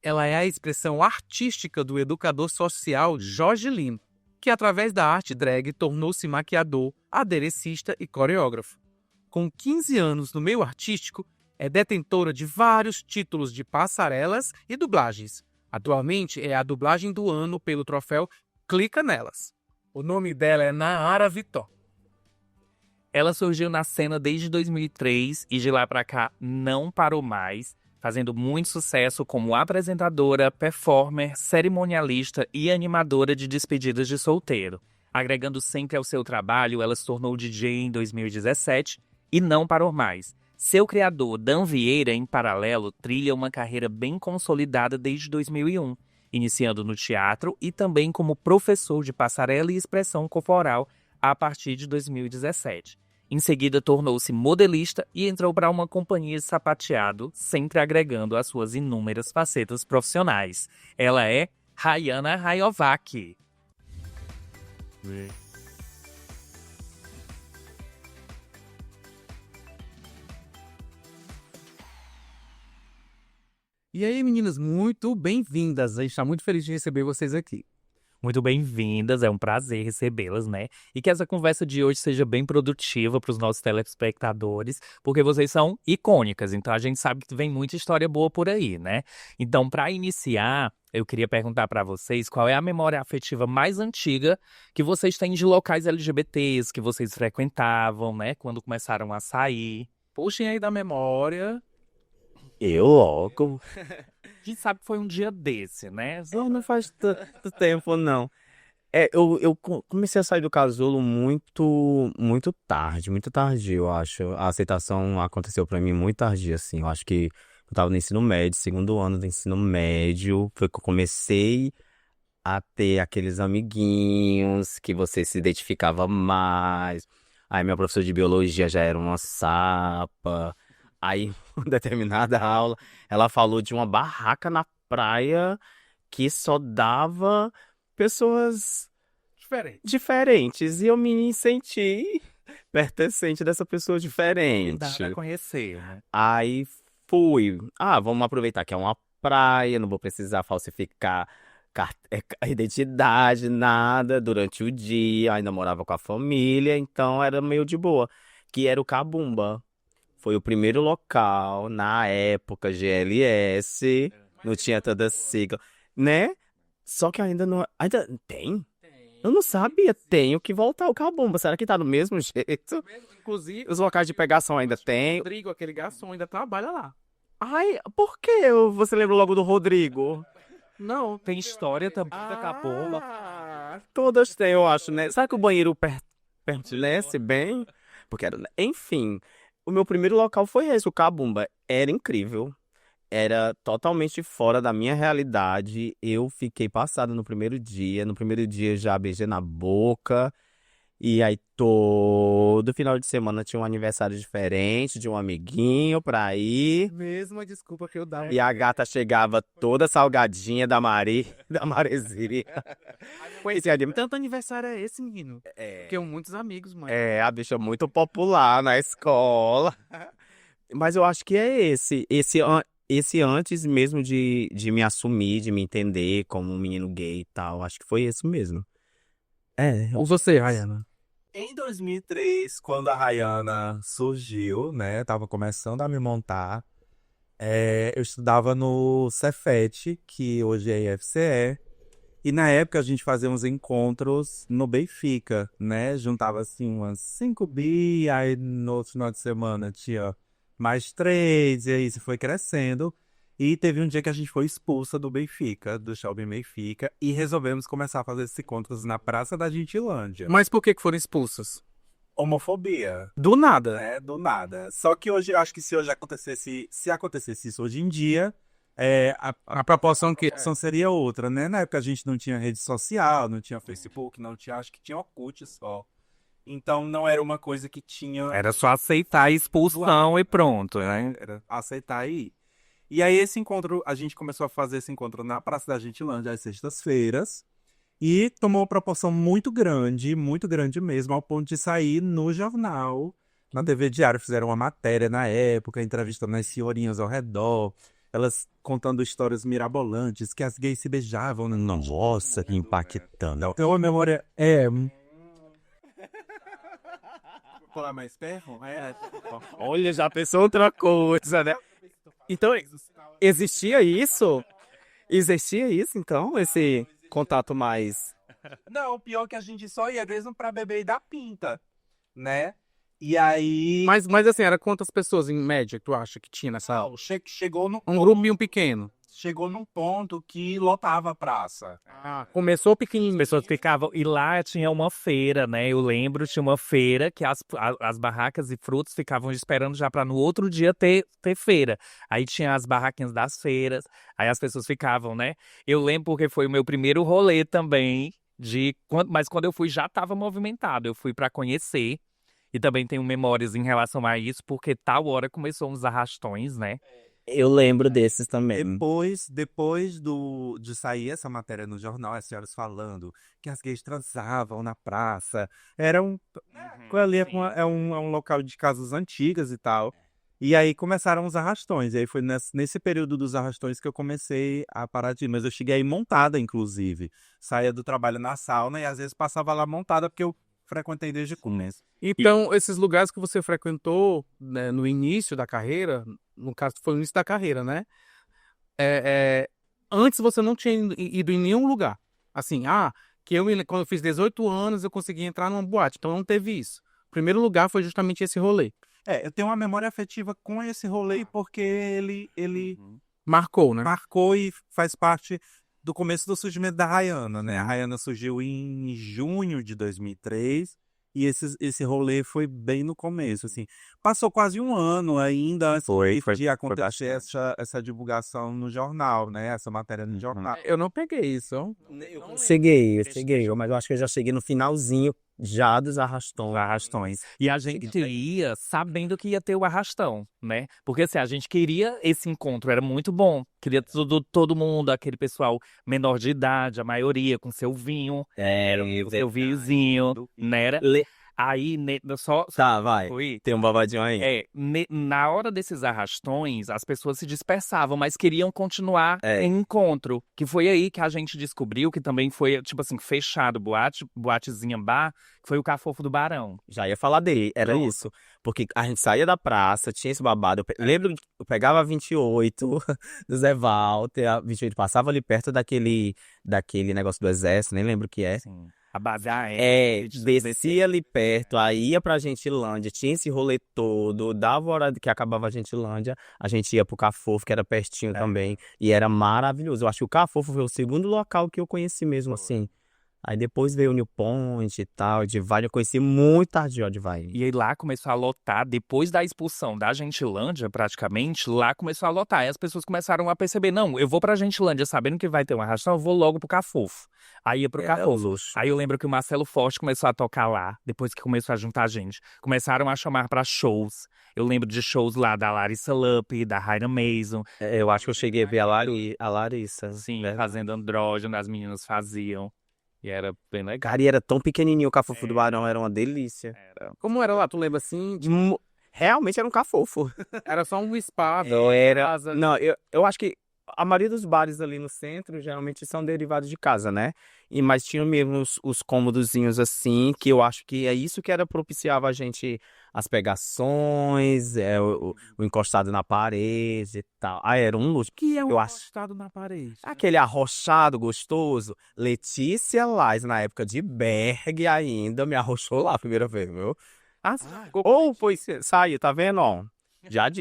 Ela é a expressão artística do educador social Jorge Lima, que através da arte drag tornou-se maquiador, aderecista e coreógrafo. Com 15 anos no meio artístico, é detentora de vários títulos de passarelas e dublagens. Atualmente é a dublagem do ano pelo troféu Clica Nelas. O nome dela é Nahara Vitor. Ela surgiu na cena desde 2003 e de lá pra cá não parou mais, fazendo muito sucesso como apresentadora, performer, cerimonialista e animadora de despedidas de solteiro. Agregando sempre ao seu trabalho, ela se tornou DJ em 2017 e não parou mais. Seu criador, Dan Vieira, em paralelo, trilha uma carreira bem consolidada desde 2001, iniciando no teatro e também como professor de passarela e expressão corporal a partir de 2017. Em seguida, tornou-se modelista e entrou para uma companhia de sapateado, sempre agregando às suas inúmeras facetas profissionais. Ela é Rayana Rayovac. E aí, meninas, muito bem-vindas. A gente está muito feliz de receber vocês aqui. Muito bem-vindas, é um prazer recebê-las, né? E que essa conversa de hoje seja bem produtiva para os nossos telespectadores, porque vocês são icônicas, então a gente sabe que vem muita história boa por aí, né? Então, para iniciar, eu queria perguntar para vocês qual é a memória afetiva mais antiga que vocês têm de locais LGBTs que vocês frequentavam, né? Quando começaram a sair. Puxem aí da memória. Eu logo. A gente sabe que foi um dia desse, né? Não faz tanto tempo, não. Comecei a sair do casulo muito tarde, eu acho. A aceitação aconteceu pra mim muito tardia, assim. Eu acho que eu tava no ensino médio, segundo ano do ensino médio, foi que eu comecei a ter aqueles amiguinhos que você se identificava mais. Aí minha professora de biologia já era uma sapa. Aí, em determinada aula, ela falou de uma barraca na praia que só dava pessoas diferentes. E eu me senti pertencente dessa pessoa diferente. Dá pra conhecer, né? Aí fui. Vamos aproveitar que é uma praia, não vou precisar falsificar a identidade, nada, durante o dia. Ainda morava com a família, então era meio de boa. Que era o Cabumba. Foi o primeiro local, na época, GLS, não tinha toda sigla, né? Só que ainda não... Ainda tem? Eu não sabia, tenho que voltar o Cabumba. Será que tá do mesmo jeito? Inclusive, Os locais de pegação ainda tem? o Rodrigo, aquele garçom, ainda trabalha lá. Ai, por que você lembra logo do Rodrigo? Não, Tem história também da Cabumba. Todas têm, eu acho, né? Sabe que o banheiro pertenece bem? Porque era... Enfim... O meu primeiro local foi esse, o Cabumba. Era incrível. Era totalmente fora da minha realidade. Eu fiquei passada no primeiro dia. No primeiro dia já beijei na boca. E aí todo final de semana tinha um aniversário diferente de um amiguinho pra ir. mesma desculpa que eu dava. E a gata chegava toda salgadinha da Maresia. Conheci ali. Tanto aniversário é esse, menino? Porque eu muitos amigos, mãe. A bicha é muito popular na escola. Mas eu acho que é esse antes mesmo de me assumir, de me entender como um menino gay e tal. Acho que foi esse mesmo. Ou você, Rayana? Em 2003, quando a Rayana surgiu, né, tava começando a me montar, eu estudava no Cefet, que hoje é IFCE, e na época a gente fazia uns encontros no Benfica, né, juntava assim umas 5 bi, aí no outro final de semana tinha mais 3, e aí isso foi crescendo, e teve um dia que a gente foi expulsa do Benfica, do Shopping Benfica, e resolvemos começar a fazer esses encontros na Praça da Gentilândia. Mas por que foram expulsas? Homofobia, Do nada. né? Do nada. Só que hoje, eu acho que se acontecesse isso hoje em dia, A proporção que... a ação seria outra, né? Na época a gente não tinha rede social, não tinha Facebook, não tinha, acho que tinha Orkut só. Então não era uma coisa que tinha... Era só aceitar a expulsão e pronto, né? Era aceitar e ir. E aí a gente começou a fazer esse encontro na Praça da Gentilândia às sextas-feiras. E tomou uma proporção muito grande mesmo, ao ponto de sair no jornal, na TV Diário. Fizeram uma matéria na época, entrevistando as senhorinhas ao redor. Elas contando histórias mirabolantes, que as gays se beijavam. Nossa, que impactante. Então a memória é... Falar mais perto? Olha, já pensou outra coisa, né? Então, existia isso? Existia isso, então? Esse contato mais... Não, pior que a gente só ia mesmo pra beber e dar pinta, né? E aí... Mas assim, era quantas pessoas em média que tu acha que tinha nessa aula? Chegou no Um grupinho pequeno. chegou num ponto que lotava a praça. Começou As pequenininho. pessoas ficavam. E lá tinha uma feira, né? Eu lembro, tinha uma feira que as barracas e frutos ficavam esperando já para no outro dia ter feira. Aí tinha as barraquinhas das feiras, aí as pessoas ficavam, né? Eu lembro porque foi o meu primeiro rolê também. Mas quando eu fui já estava movimentado. Eu fui para conhecer. E também tenho memórias em relação a isso, porque tal hora começou uns arrastões, né? Eu lembro desses também. Depois de sair essa matéria no jornal, as senhoras falando que as gays transavam na praça, ali é um local de casas antigas e tal. E aí começaram os arrastões. E aí foi nesse período dos arrastões que eu comecei a parar de ir. Mas eu cheguei aí montada, inclusive. Saía do trabalho na sauna e às vezes passava lá montada, porque eu frequentei desde o começo. Então, esses lugares que você frequentou, né, no início da carreira, no caso foi no início da carreira, né? Antes você não tinha ido em nenhum lugar. Assim, quando eu fiz 18 anos eu consegui entrar numa boate. Então não teve isso. O primeiro lugar foi justamente esse rolê. Eu tenho uma memória afetiva com esse rolê porque ele Marcou, né? marcou e faz parte do começo do surgimento da Rayana, né? A Rayana surgiu em junho de 2003 e esse rolê foi bem no começo, assim. Passou quase um ano ainda antes de acontecer essa divulgação no jornal, né? Essa matéria no jornal. Eu não peguei isso. Eu cheguei, mas eu acho que eu já cheguei no finalzinho já dos arrastões. E a gente ia sabendo que ia ter o arrastão, né? Porque assim, a gente queria esse encontro, era muito bom. Queria todo mundo, aquele pessoal menor de idade, a maioria, com seu vinho, com seu vinhozinho, né? Aí, só Tá, vai. foi. Tem um babadinho aí. Na hora desses arrastões, as pessoas se dispersavam, mas queriam continuar em encontro. Que foi aí que a gente descobriu que também foi, tipo assim, fechado, boatezinha bar, que foi o Cafofo do Barão. Já ia falar dele, era isso. Porque a gente saía da praça, tinha esse babado. Lembro que eu pegava a 28 do Zé Walter, a 28 passava ali perto daquele negócio do exército, nem lembro o que é. Sim. A base Descia ali perto, aí ia pra Gentilândia, tinha esse rolê todo, dava hora que acabava a Gentilândia, a gente ia pro Cafofo, que era pertinho também, e era maravilhoso. Eu acho que o Cafofo foi o segundo local que eu conheci mesmo, assim. Aí depois veio o New Point e tal, Divine, eu conheci muito tarde o Divine. E aí lá começou a lotar, depois da expulsão da Gentilândia, praticamente, lá começou a lotar. E as pessoas começaram a perceber, não, eu vou pra Gentilândia sabendo que vai ter uma arrastão, eu vou logo pro Cafofo. Aí ia pro Cafofo. Aí eu lembro que o Marcelo Forte começou a tocar lá, depois que começou a juntar gente. Começaram a chamar pra shows. Eu lembro de shows lá da Larissa Lupe, da Raina Mason. Eu acho que eu cheguei a ver a Larissa. Sim, fazendo andrógeno, as meninas faziam. E era bem legal. Cara, e era tão pequenininho o Cafofo do Barão, era uma delícia. Como era lá? Tu lembra assim? Realmente era um Cafofo. Era só um espaço. Não, eu acho que a maioria dos bares ali no centro geralmente são derivados de casa, né? Mas tinha mesmo os cômodozinhos assim, que eu acho que é isso que propiciava a gente as pegações, o encostado na parede e tal. Era um luxo. Que é um eu acho. encostado na parede. Aquele arrochado gostoso. Letícia Lais, na época de Berg ainda, me arrochou lá a primeira vez, viu? Saiu, tá vendo, ó?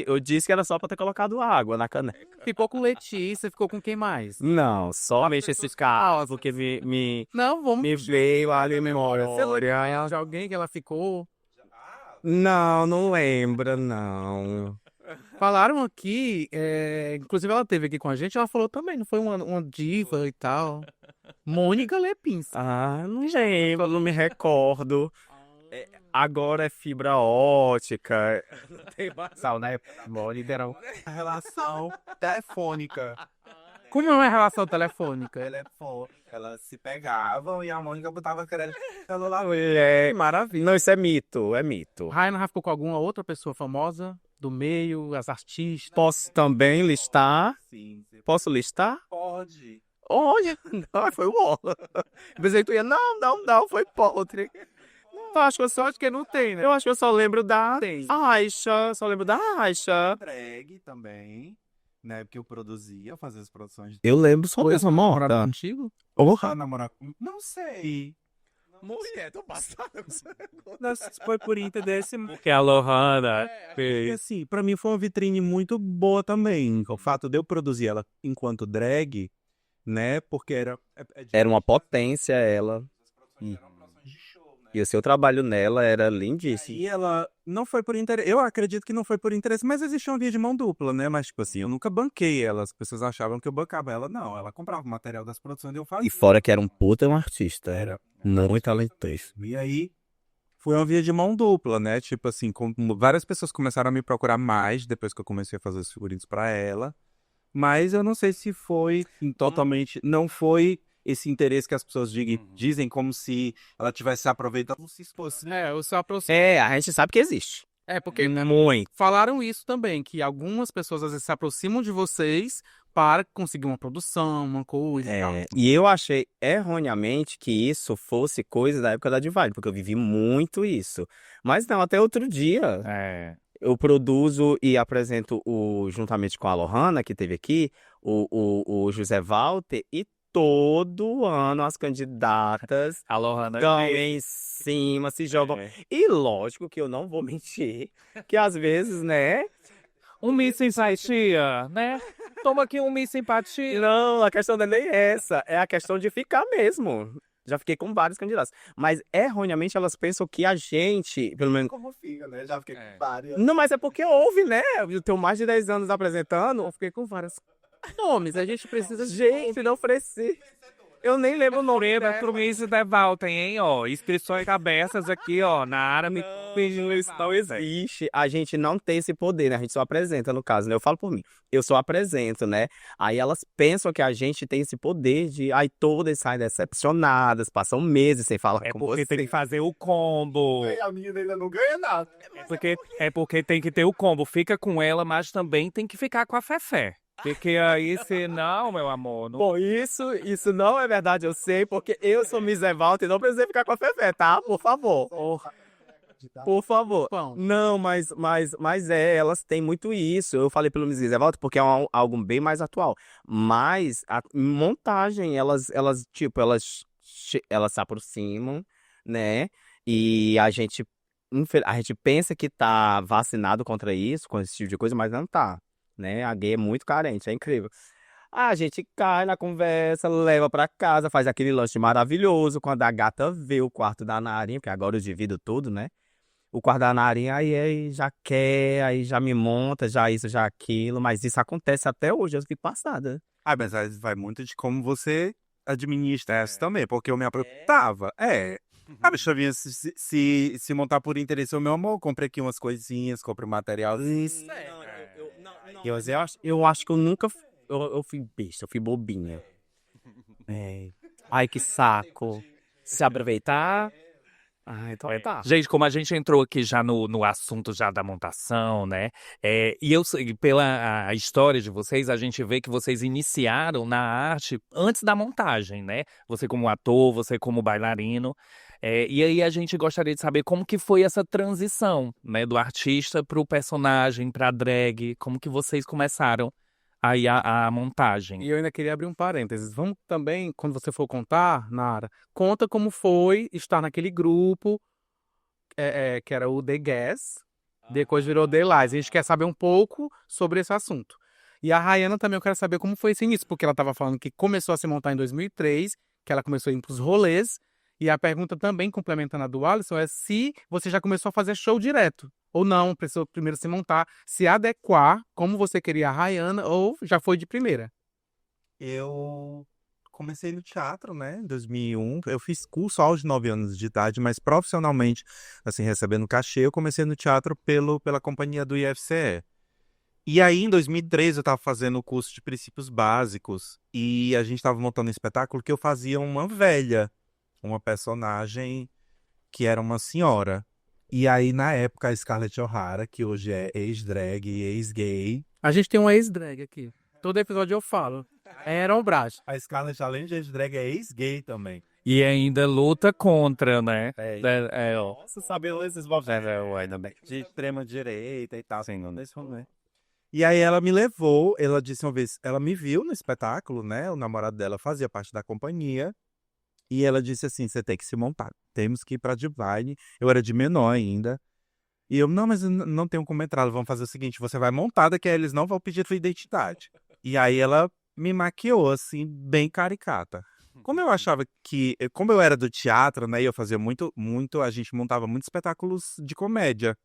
Eu disse que era só pra ter colocado água na caneca. Ficou com Letícia, ficou com quem mais? Não, só mexer esses carros, porque Não, vamos. me veio ali a memória. De alguém que ela ficou. Não lembra, não. Falaram aqui, inclusive ela esteve aqui com a gente, ela falou também, não foi uma diva e tal. Mônica Lepins. Não lembro, não me recordo. Agora é fibra ótica. Não tem mais sal, né? Bom, literal. A relação telefônica. Como é uma relação telefônica? Elas se pegavam e a Mônica botava crédito no celular. Maravilha. Não, isso é mito, é mito. Raina já ficou com alguma outra pessoa famosa? do meio, as artistas. Posso também listar? Sim, você Posso listar? pode. Olha, não, foi o Ola. Pensei que tu ia, não, foi podre. Eu acho que eu só, Acho que não tem, né? eu acho que eu só lembro da Tem. Aisha, só lembro da Aisha. Drag também, né? Porque eu produzia, eu fazia as produções. Eu lembro só Foi dessa namorado morta. contigo? Porra. Namorar com... Não sei. Mulher, tô passada. Não sei se foi por interesse. Porque a Lohana E fez. assim, pra mim foi uma vitrine muito boa também. O fato de eu produzir ela enquanto drag, né? Porque Era uma potência ela. E o seu trabalho nela era lindíssimo. E ela não foi por interesse. Eu acredito que não foi por interesse, mas existia uma via de mão dupla, né? Mas, tipo assim, eu nunca banquei ela. As pessoas achavam que eu bancava ela. Não, ela comprava o material das produções e eu fazia. E fora que era um puta um artista. Era. Muito talentoso. E aí, foi uma via de mão dupla, né? Tipo assim, várias pessoas começaram a me procurar mais depois que eu comecei a fazer os figurinos pra ela. Mas eu não sei se foi totalmente. Não foi esse interesse que as pessoas dizem como se ela tivesse se aproveitando como se fosse. É, eu só aproximo. É, a gente sabe que existe. É, porque Muito. falaram isso também, que algumas pessoas às vezes se aproximam de vocês para conseguir uma produção, uma coisa e tal. E eu achei erroneamente que isso fosse coisa da época da Divide, porque eu vivi muito isso. Mas não, até outro dia. É. Eu produzo e apresento juntamente com a Lohana, que teve aqui, o José Walter, e todo ano as candidatas A Lohana ganham fez. em cima, se jogam. É. E lógico que eu não vou mentir, que às vezes, né? Um Miss Simpatia, né? Toma aqui um Miss Simpatia. Não, a questão não é nem essa, é a questão de ficar mesmo. Já fiquei com vários candidatos. Mas erroneamente elas pensam que a gente, pelo menos. Como fica, né? Já fiquei É. com várias. Não, mas é porque houve, né? Eu tenho mais de 10 anos apresentando, eu fiquei com vários nomes. A gente precisa. Gente, não precisa. Eu nem lembro o nome. Lembra dela. pro Miss Devaltem, hein? Ó, inscrições abertas aqui, ó, na área. Não, isso não existe. A gente não tem esse poder, né? A gente só apresenta, no caso, né? Eu falo por mim. Eu só apresento, né? Aí elas pensam que a gente tem esse poder de. Aí todas saem decepcionadas, passam meses sem falar É com porque você. tem que fazer o combo. A menina ainda não ganha nada. É porque tem que ter o combo. Fica com ela, mas também tem que ficar com a Fefé. Porque aí, se não, meu amor, não. Bom, isso não é verdade, eu sei, porque eu sou Miss Evaldo e não precisei ficar com a Fefé, tá? Por favor. Por favor. Bom. Não, mas elas têm muito isso. Eu falei pelo Miss Evaldo porque é algo bem mais atual. Mas a montagem, elas se aproximam, né? E a gente pensa que tá vacinado contra isso, com esse tipo de coisa, mas não tá, né? A gay é muito carente, é incrível. A gente cai na conversa, leva pra casa, faz aquele lanche maravilhoso. Quando a gata vê o quarto da Narinha, porque agora eu divido tudo, né? O quarto da Narinha, aí já quer, aí já me monta, já isso, já aquilo. Mas isso acontece até hoje, eu fico passada. Ah, mas aí vai muito de como você administra essa também, porque eu me aproveitava. A bicha vinha se montar por interesse, meu amor, comprei aqui umas coisinhas, comprei um material. Eu acho que eu nunca. Eu fui besta, eu fui bobinha. Ai, que saco. Se aproveitar. Ai, então tá. Gente, como a gente entrou aqui já no assunto já da montação, né? E eu sei, pela a história de vocês, a gente vê que vocês iniciaram na arte antes da montagem, né? Você como ator, você como bailarino. E aí a gente gostaria de saber como que foi essa transição, né? Do artista pro personagem, pra drag. Como que vocês começaram aí a montagem. E eu ainda queria abrir um parênteses. Vamos também, quando você for contar, Nara, conta como foi estar naquele grupo que era o The Gas, depois virou The Lies. A gente quer saber um pouco sobre esse assunto. E a Rayana também eu quero saber como foi esse início, porque ela estava falando que começou a se montar em 2003, que ela começou a ir para os rolês. E a pergunta também, complementando a do Alisson, é se você já começou a fazer show direto. Ou não, precisou primeiro se montar, se adequar como você queria a Rayana, ou já foi de primeira. Eu comecei no teatro, né, em 2001. Eu fiz curso aos 9 anos de idade, mas profissionalmente, assim, recebendo cachê, eu comecei no teatro pela companhia do IFCE. E aí, em 2013, eu estava fazendo o curso de princípios básicos e a gente estava montando um espetáculo que eu fazia uma velha, uma personagem que era uma senhora. E aí, na época, a Scarlett O'Hara, que hoje é ex-drag e ex-gay, A gente tem uma ex-drag aqui. Todo episódio eu falo. É Aaron Brás. a Scarlett, além de ex-drag, é ex-gay também. E ainda luta contra, né? Ó. Nossa, sabendo esses ainda bem. De extrema direita e tal. Sim, nesse momento. E aí ela me levou, ela disse uma vez, ela me viu no espetáculo, né? O namorado dela fazia parte da companhia. E ela disse assim, você tem que se montar, temos que ir pra Divine. Eu era de menor ainda. E eu, não, mas eu não tenho como entrar, vamos fazer o seguinte, você vai montada que aí eles não vão pedir sua identidade. E aí ela me maquiou, assim, bem caricata. Como eu achava que, como eu era do teatro, né, e eu fazia muito, a gente montava muitos espetáculos de comédia.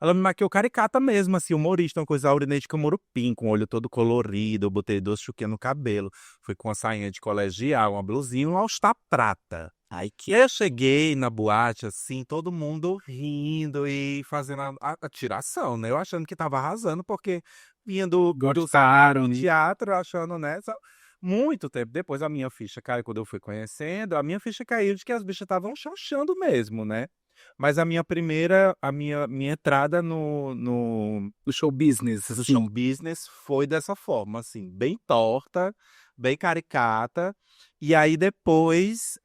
Ela me maquiou caricata mesmo, assim, humorista, uma coisa Aurinete Camurupim, com o olho todo colorido, eu botei 2 chuquinhas no cabelo, fui com uma sainha de colegial, uma blusinha e um all-star prata. Ai, E que... aí eu cheguei na boate, assim, todo mundo rindo e fazendo a tiração, né? Eu achando que tava arrasando, porque vinha do Gostaram. teatro, achando, né? Muito tempo depois a minha ficha caiu, quando eu fui conhecendo, a minha ficha caiu de que as bichas estavam xoxando mesmo, né? Mas a minha primeira, minha entrada no Do show business, do assim. show business foi dessa forma, assim, bem torta, bem caricata. E aí depois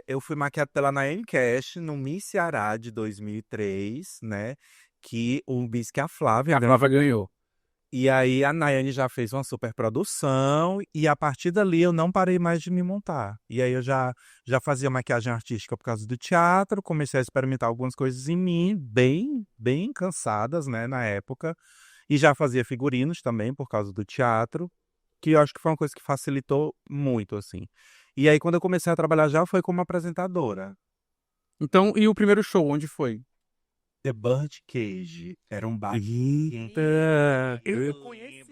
eu fui maquiado pela Naomi Cash no Miss Ceará de 2003, né? Que o Miss que a Flávia. A Flávia ganhou. E aí a Nayane já fez uma super produção e a partir dali eu não parei mais de me montar. E aí eu já fazia maquiagem artística por causa do teatro, comecei a experimentar algumas coisas em mim, bem cansadas, né, na época. E já fazia figurinos também por causa do teatro, que eu acho que foi uma coisa que facilitou muito, assim. E aí quando eu comecei a trabalhar já foi como apresentadora. Então, e o primeiro show, onde foi? The Birdcage era um bar. Eu conhecia.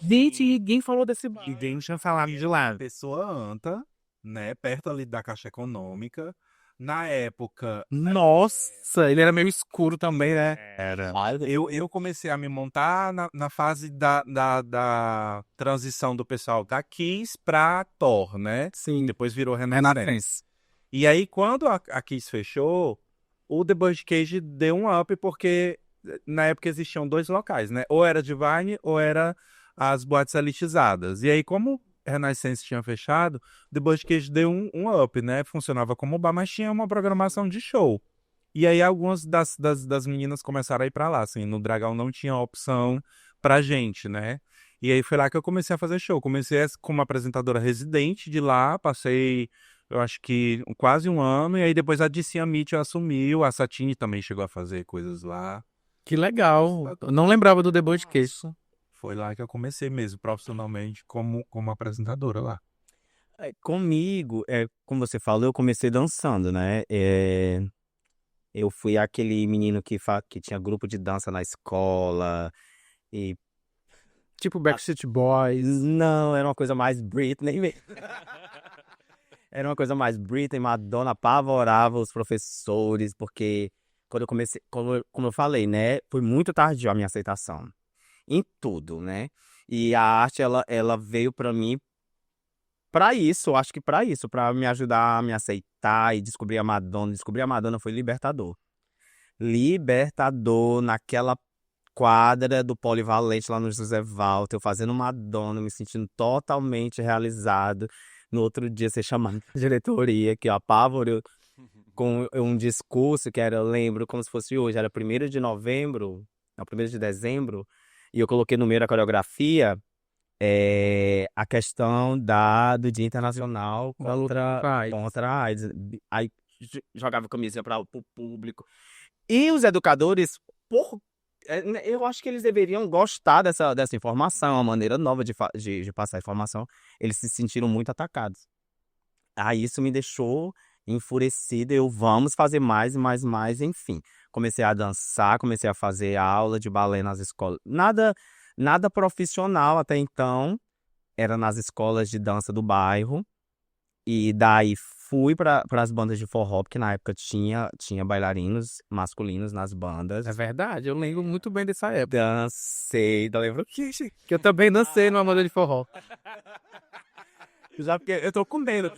Gente, ninguém falou desse bar. Ninguém tinha falado de lá. Pessoa anta, né? Perto ali da Caixa Econômica. Na época, Nossa, ele era meio escuro também, né? Era. eu comecei a me montar na fase da transição do pessoal da Kiss pra Thor, né? Sim. Depois virou Renascença. Renascença. E aí, quando a Kiss fechou, o The Birdcage deu um up, porque na época existiam 2 locais, né? Ou era Divine ou era as boates elitizadas. E aí, como Renascença tinha fechado, The Birdcage deu um up, né? Funcionava como bar, mas tinha uma programação de show. E aí, algumas das meninas começaram a ir pra lá, assim. No Dragão não tinha opção pra gente, né? E aí, foi lá que eu comecei a fazer show. Comecei como apresentadora residente de lá, passei... Eu acho que quase um ano, e aí depois a DC Amit assumiu, a Satine também chegou a fazer coisas lá. Que legal. Eu não lembrava do The Birdcage. Foi lá que eu comecei mesmo, profissionalmente, como apresentadora lá. Comigo, como você falou, eu comecei dançando, né? Eu fui aquele menino que tinha grupo de dança na escola. E Tipo Backstreet Boys. não, era uma coisa mais Britney mesmo. Era uma coisa mais Britney, Madonna apavorava os professores, porque quando eu comecei, como eu falei, né? Foi muito tardio a minha aceitação. Em tudo, né? E a arte, ela veio pra mim pra isso, acho que pra isso, pra me ajudar a me aceitar e descobrir a Madonna. Descobrir a Madonna foi libertador. Libertador naquela quadra do Polivalente lá no José Walter, eu fazendo Madonna, me sentindo totalmente realizado. No outro dia, ser chamado pra diretoria, que eu apavorou com um discurso que era, eu lembro, como se fosse hoje, era 1º de novembro, não, 1º de dezembro, e eu coloquei no meio da coreografia a questão do Dia Internacional contra a AIDS. Aí jogava camisinha para o público. E os educadores, eu acho que eles deveriam gostar dessa informação, uma maneira nova de passar a informação. Eles se sentiram muito atacados. Aí isso me deixou enfurecido. Vamos fazer mais e mais, mais, enfim. Comecei a dançar, comecei a fazer aula de balé nas escolas. Nada profissional até então, era nas escolas de dança do bairro. E daí fui para as bandas de forró, porque na época tinha bailarinos masculinos nas bandas. É verdade, eu lembro muito bem dessa época. Dancei, lembro Que eu também dancei numa banda de forró. já porque eu tô com medo.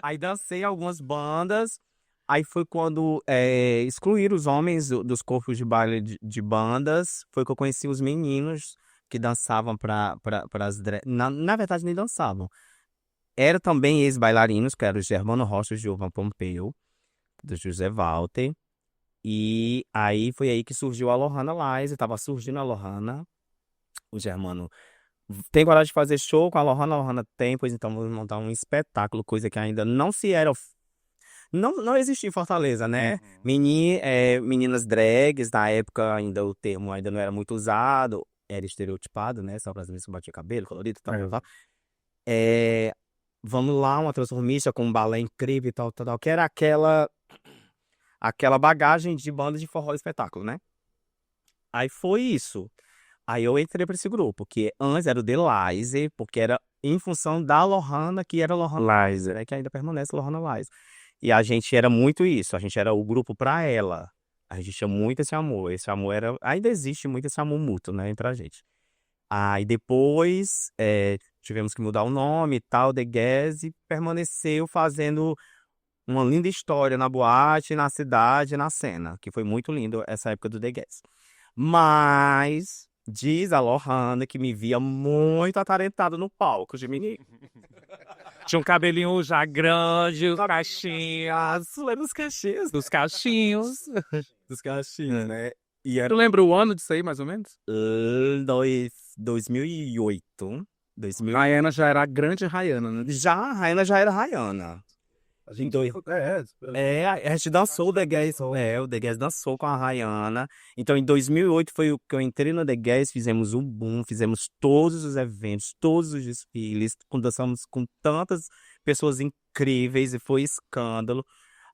Aí dancei algumas bandas. Aí foi quando excluíram os homens dos corpos de baile de bandas. Foi que eu conheci os meninos que dançavam para as drag. Na verdade, nem dançavam. Era também ex-bailarinos, que eram o Germano Rocha e o Gilvan Pompeu, do José Walter. E aí foi aí que surgiu a Lohana Lies. Tava surgindo a Lohana. O Germano tem coragem de fazer show com a Lohana tem, pois então vamos montar um espetáculo, coisa que ainda não se era. Não existia em Fortaleza, né? Meninas drags, na época ainda o termo ainda não era muito usado, era estereotipado, né? Só para as meninas que batiam cabelo, colorido e tal, tal. Vamos lá, uma transformista com um balé incrível e tal, tal, tal, que era aquela bagagem de banda de forró e espetáculo, né? Aí foi isso. Aí eu entrei para esse grupo, que antes era o The Lize, porque era em função da Lohana, que era Lohana Lize, né? Que ainda permanece Lohana Lize. E a gente era muito isso, a gente era o grupo pra ela. A gente tinha muito esse amor. Esse amor era. Ainda existe muito esse amor mútuo, né, entre a gente. Aí depois tivemos que mudar o nome e tal, The Gas, e permaneceu fazendo uma linda história na boate, na cidade, na cena, que foi muito lindo essa época do The Gas. Mas diz a Lohana que me via muito atarentado no palco de menino. Tinha um cabelinho já grande, os cachinhos. Lembra os cachês? Dos cachinhos. Dos cachinhos, né? E Tu era lembra o ano disso aí, mais ou menos? 2008. 2000. Rayana já era a grande Rayana, né? Já a Raina já era Rayana. A gente A gente dançou o The Gas. O The Gas dançou com a Rayana. Então, em 2008 foi o que eu entrei no The Gas, fizemos um boom, fizemos todos os eventos, todos os desfiles, dançamos com tantas pessoas incríveis e foi escândalo.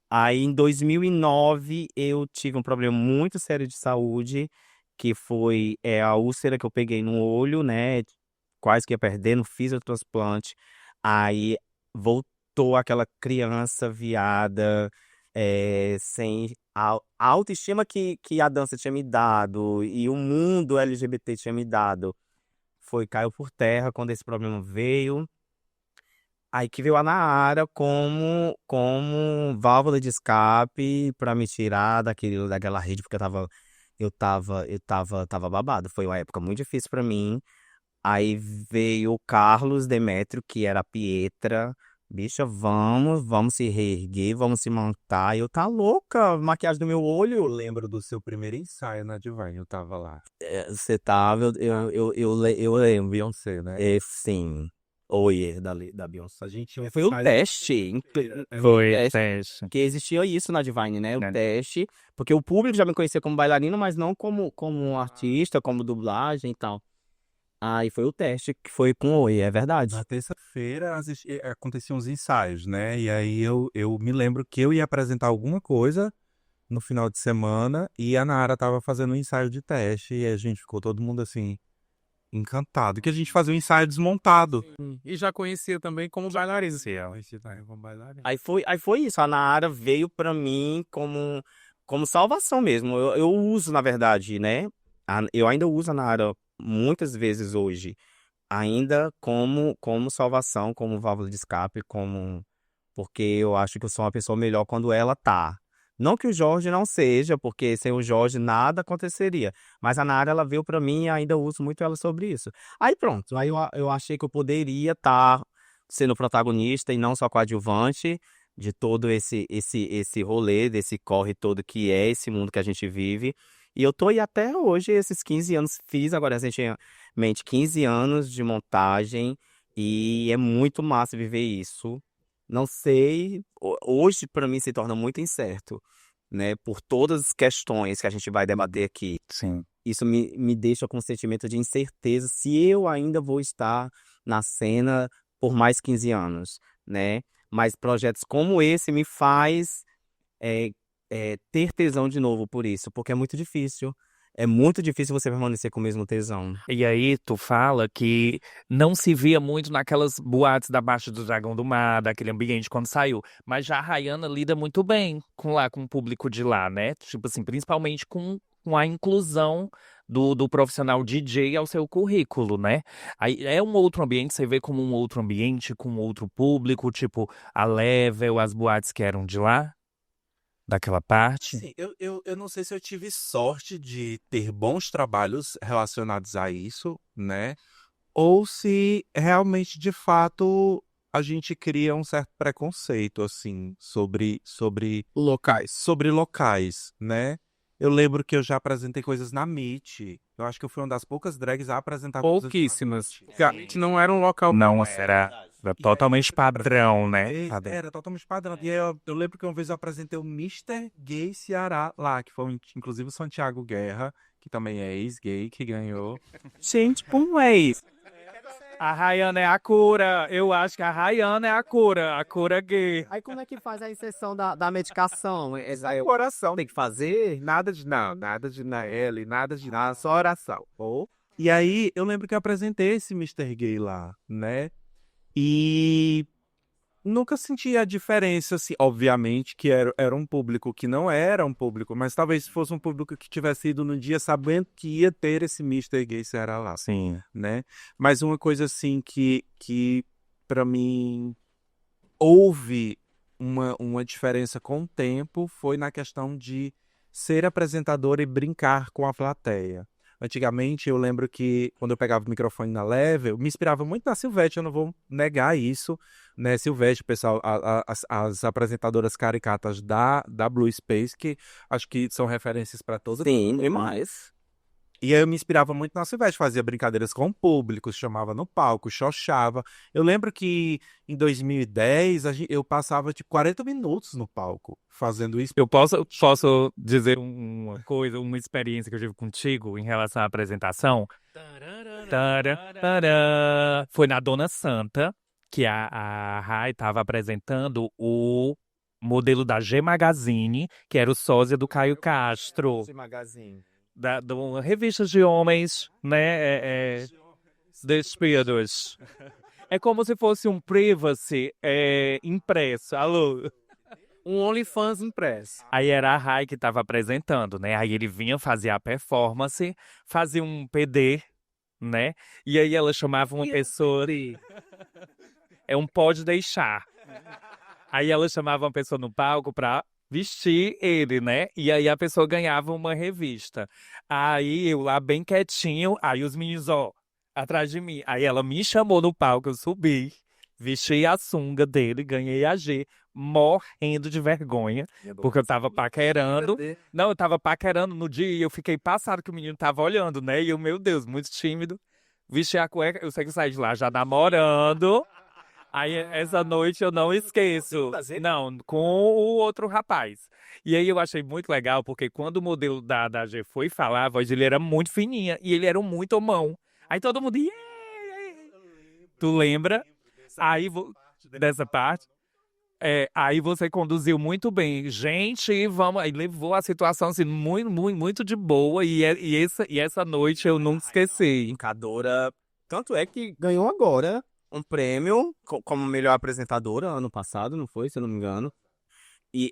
Aí, em 2009, eu tive um problema muito sério de saúde, que foi a úlcera que eu peguei no olho, né? Quase que ia perder, no fisiotransplante. Aí, voltou aquela criança viada, sem a autoestima que a dança tinha me dado e o mundo LGBT tinha me dado. Caiu por terra quando esse problema veio. Aí que veio a Nahara como válvula de escape para me tirar daquela rede, porque eu tava babado. Foi uma época muito difícil para mim. Aí veio o Carlos Demétrio, que era a Pietra. Bicha, vamos se reerguer, vamos se montar. Eu tá louca, maquiagem do meu Eu olho. lembro do seu primeiro ensaio na Divine, eu tava lá. Você tava, eu lembro. Beyoncé, né? Sim. Oi, da Beyoncé. A gente tinha um Foi o ensaio- teste. Foi, teste. teste. Porque existia isso na Divine, né? O Né? teste. Porque o público já me conhecia como bailarino, mas não como artista, como dublagem e tal. Aí foi o teste que foi com Oi, é verdade. Na terça-feira aconteciam os ensaios, né? E aí eu me lembro que eu ia apresentar alguma coisa no final de semana e a Nara tava fazendo um ensaio de teste e a gente ficou todo mundo assim, encantado. Que a gente fazia um ensaio desmontado. E já conhecia também como bailarina. Aí foi isso. A Nara veio pra mim como salvação mesmo. Eu uso, na verdade, né? Eu ainda uso a Nara muitas vezes hoje, ainda como salvação, como válvula de escape, porque eu acho que eu sou uma pessoa melhor quando ela tá. Não que o Jorge não seja, porque sem o Jorge nada aconteceria. Mas a Nara, ela veio pra mim e ainda uso muito ela sobre isso. Aí pronto, aí eu achei que eu poderia estar sendo protagonista e não só coadjuvante de todo esse rolê, desse corre todo que é esse mundo que a gente vive. E eu tô aí até hoje, esses 15 anos, fiz agora recentemente 15 anos de montagem e é muito massa viver isso. Não sei, hoje pra mim se torna muito incerto, né? Por todas as questões que a gente vai debater aqui. Sim. Isso me deixa com um sentimento de incerteza se eu ainda vou estar na cena por mais 15 anos, né? Mas projetos como esse me faz ter tesão de novo por isso, porque é muito difícil. É muito difícil você permanecer com o mesmo tesão. E aí tu fala que não se via muito naquelas boates da Baixa do Dragão do Mar, daquele ambiente quando saiu. Mas já a Rayana lida muito bem com o público de lá, né? Tipo assim, principalmente com a inclusão do profissional DJ ao seu currículo, né? Aí é um outro ambiente, você vê como um outro ambiente, com outro público, tipo a Level, as boates que eram de lá. daquela parte? Sim, eu não sei se eu tive sorte de ter bons trabalhos relacionados a isso, né? Ou se realmente, de fato, a gente cria um certo preconceito, assim, Locais. sobre locais, né? Eu lembro que eu já apresentei coisas na Meet. Eu acho que eu fui uma das poucas drags a apresentar coisas na Pouquíssimas. Meet. Que não era um local. Não, era totalmente padrão, né? Era totalmente padrão. E aí eu lembro que uma vez eu apresentei o Mister Gay Ceará lá, que foi inclusive o Santiago Guerra, que também é ex-gay, que ganhou. Gente, como é isso? A Rayana é a cura. Eu acho que a Rayana é a cura gay. Aí como é que faz a inserção da medicação? É oração, tem que fazer nada de não, nada de na L, nada de nada, só oração. Ou E aí eu lembro que eu apresentei esse Mister Gay lá, né? E nunca senti a diferença, assim, obviamente que era um público que não era um público, mas talvez fosse um público que tivesse ido no dia sabendo que ia ter esse Mister Gay Ceará lá, Sim. né? Mas uma coisa assim que para mim houve uma diferença com o tempo foi na questão de ser apresentador e brincar com a plateia. Antigamente, eu lembro que quando eu pegava o microfone na Level, eu me inspirava muito na Silvete, eu não vou negar isso, né? Silvete, pessoal, as apresentadoras caricatas da Blue Space, que acho que são referências para todos. Sim, demais. E aí eu me inspirava muito na Silvestre, fazia brincadeiras com o público, chamava no palco, xoxava. Eu lembro que em 2010 eu passava tipo 40 minutos no palco fazendo isso. Eu posso dizer uma coisa, uma experiência que eu tive contigo em relação à apresentação? Foi na Dona Santa, que a Rai estava apresentando o modelo da G Magazine, que era o sósia do Caio Castro. Magazine. Da uma revista de homens, né, despidos. É como se fosse um privacy impresso. Alô? um OnlyFans impresso. Aí era a Rai que estava apresentando, né? Aí ele vinha fazer a performance, fazia um PD, né? E aí ela chamava uma pessoa. É um pode deixar. Aí ela chamava uma pessoa no palco pra vestir ele, né? E aí a pessoa ganhava uma revista. Aí eu lá bem quietinho, aí os meninos, ó, atrás de mim. Aí ela me chamou no palco, eu subi, vesti a sunga dele, ganhei a G, morrendo de vergonha, porque eu tava paquerando. Não, eu tava paquerando no dia e eu fiquei passado que o menino tava olhando, né? E eu, meu Deus, muito tímido. Vesti a cueca, eu sei que eu saí de lá já namorando. Aí essa noite eu não esqueço. Não, com o outro rapaz. E aí eu achei muito legal, porque quando o modelo da G foi falar, a voz dele era muito fininha e ele era muito homão. Aí todo mundo, "Yeah, yeah." Tu lembra? Aí dessa parte. Aí você conduziu muito bem. Gente, vamos. Aí levou a situação assim, muito, muito, muito de boa. E essa noite eu nunca esqueci. Brincadora. Tanto é que ganhou agora um prêmio como melhor apresentadora ano passado, não foi? Se eu não me engano.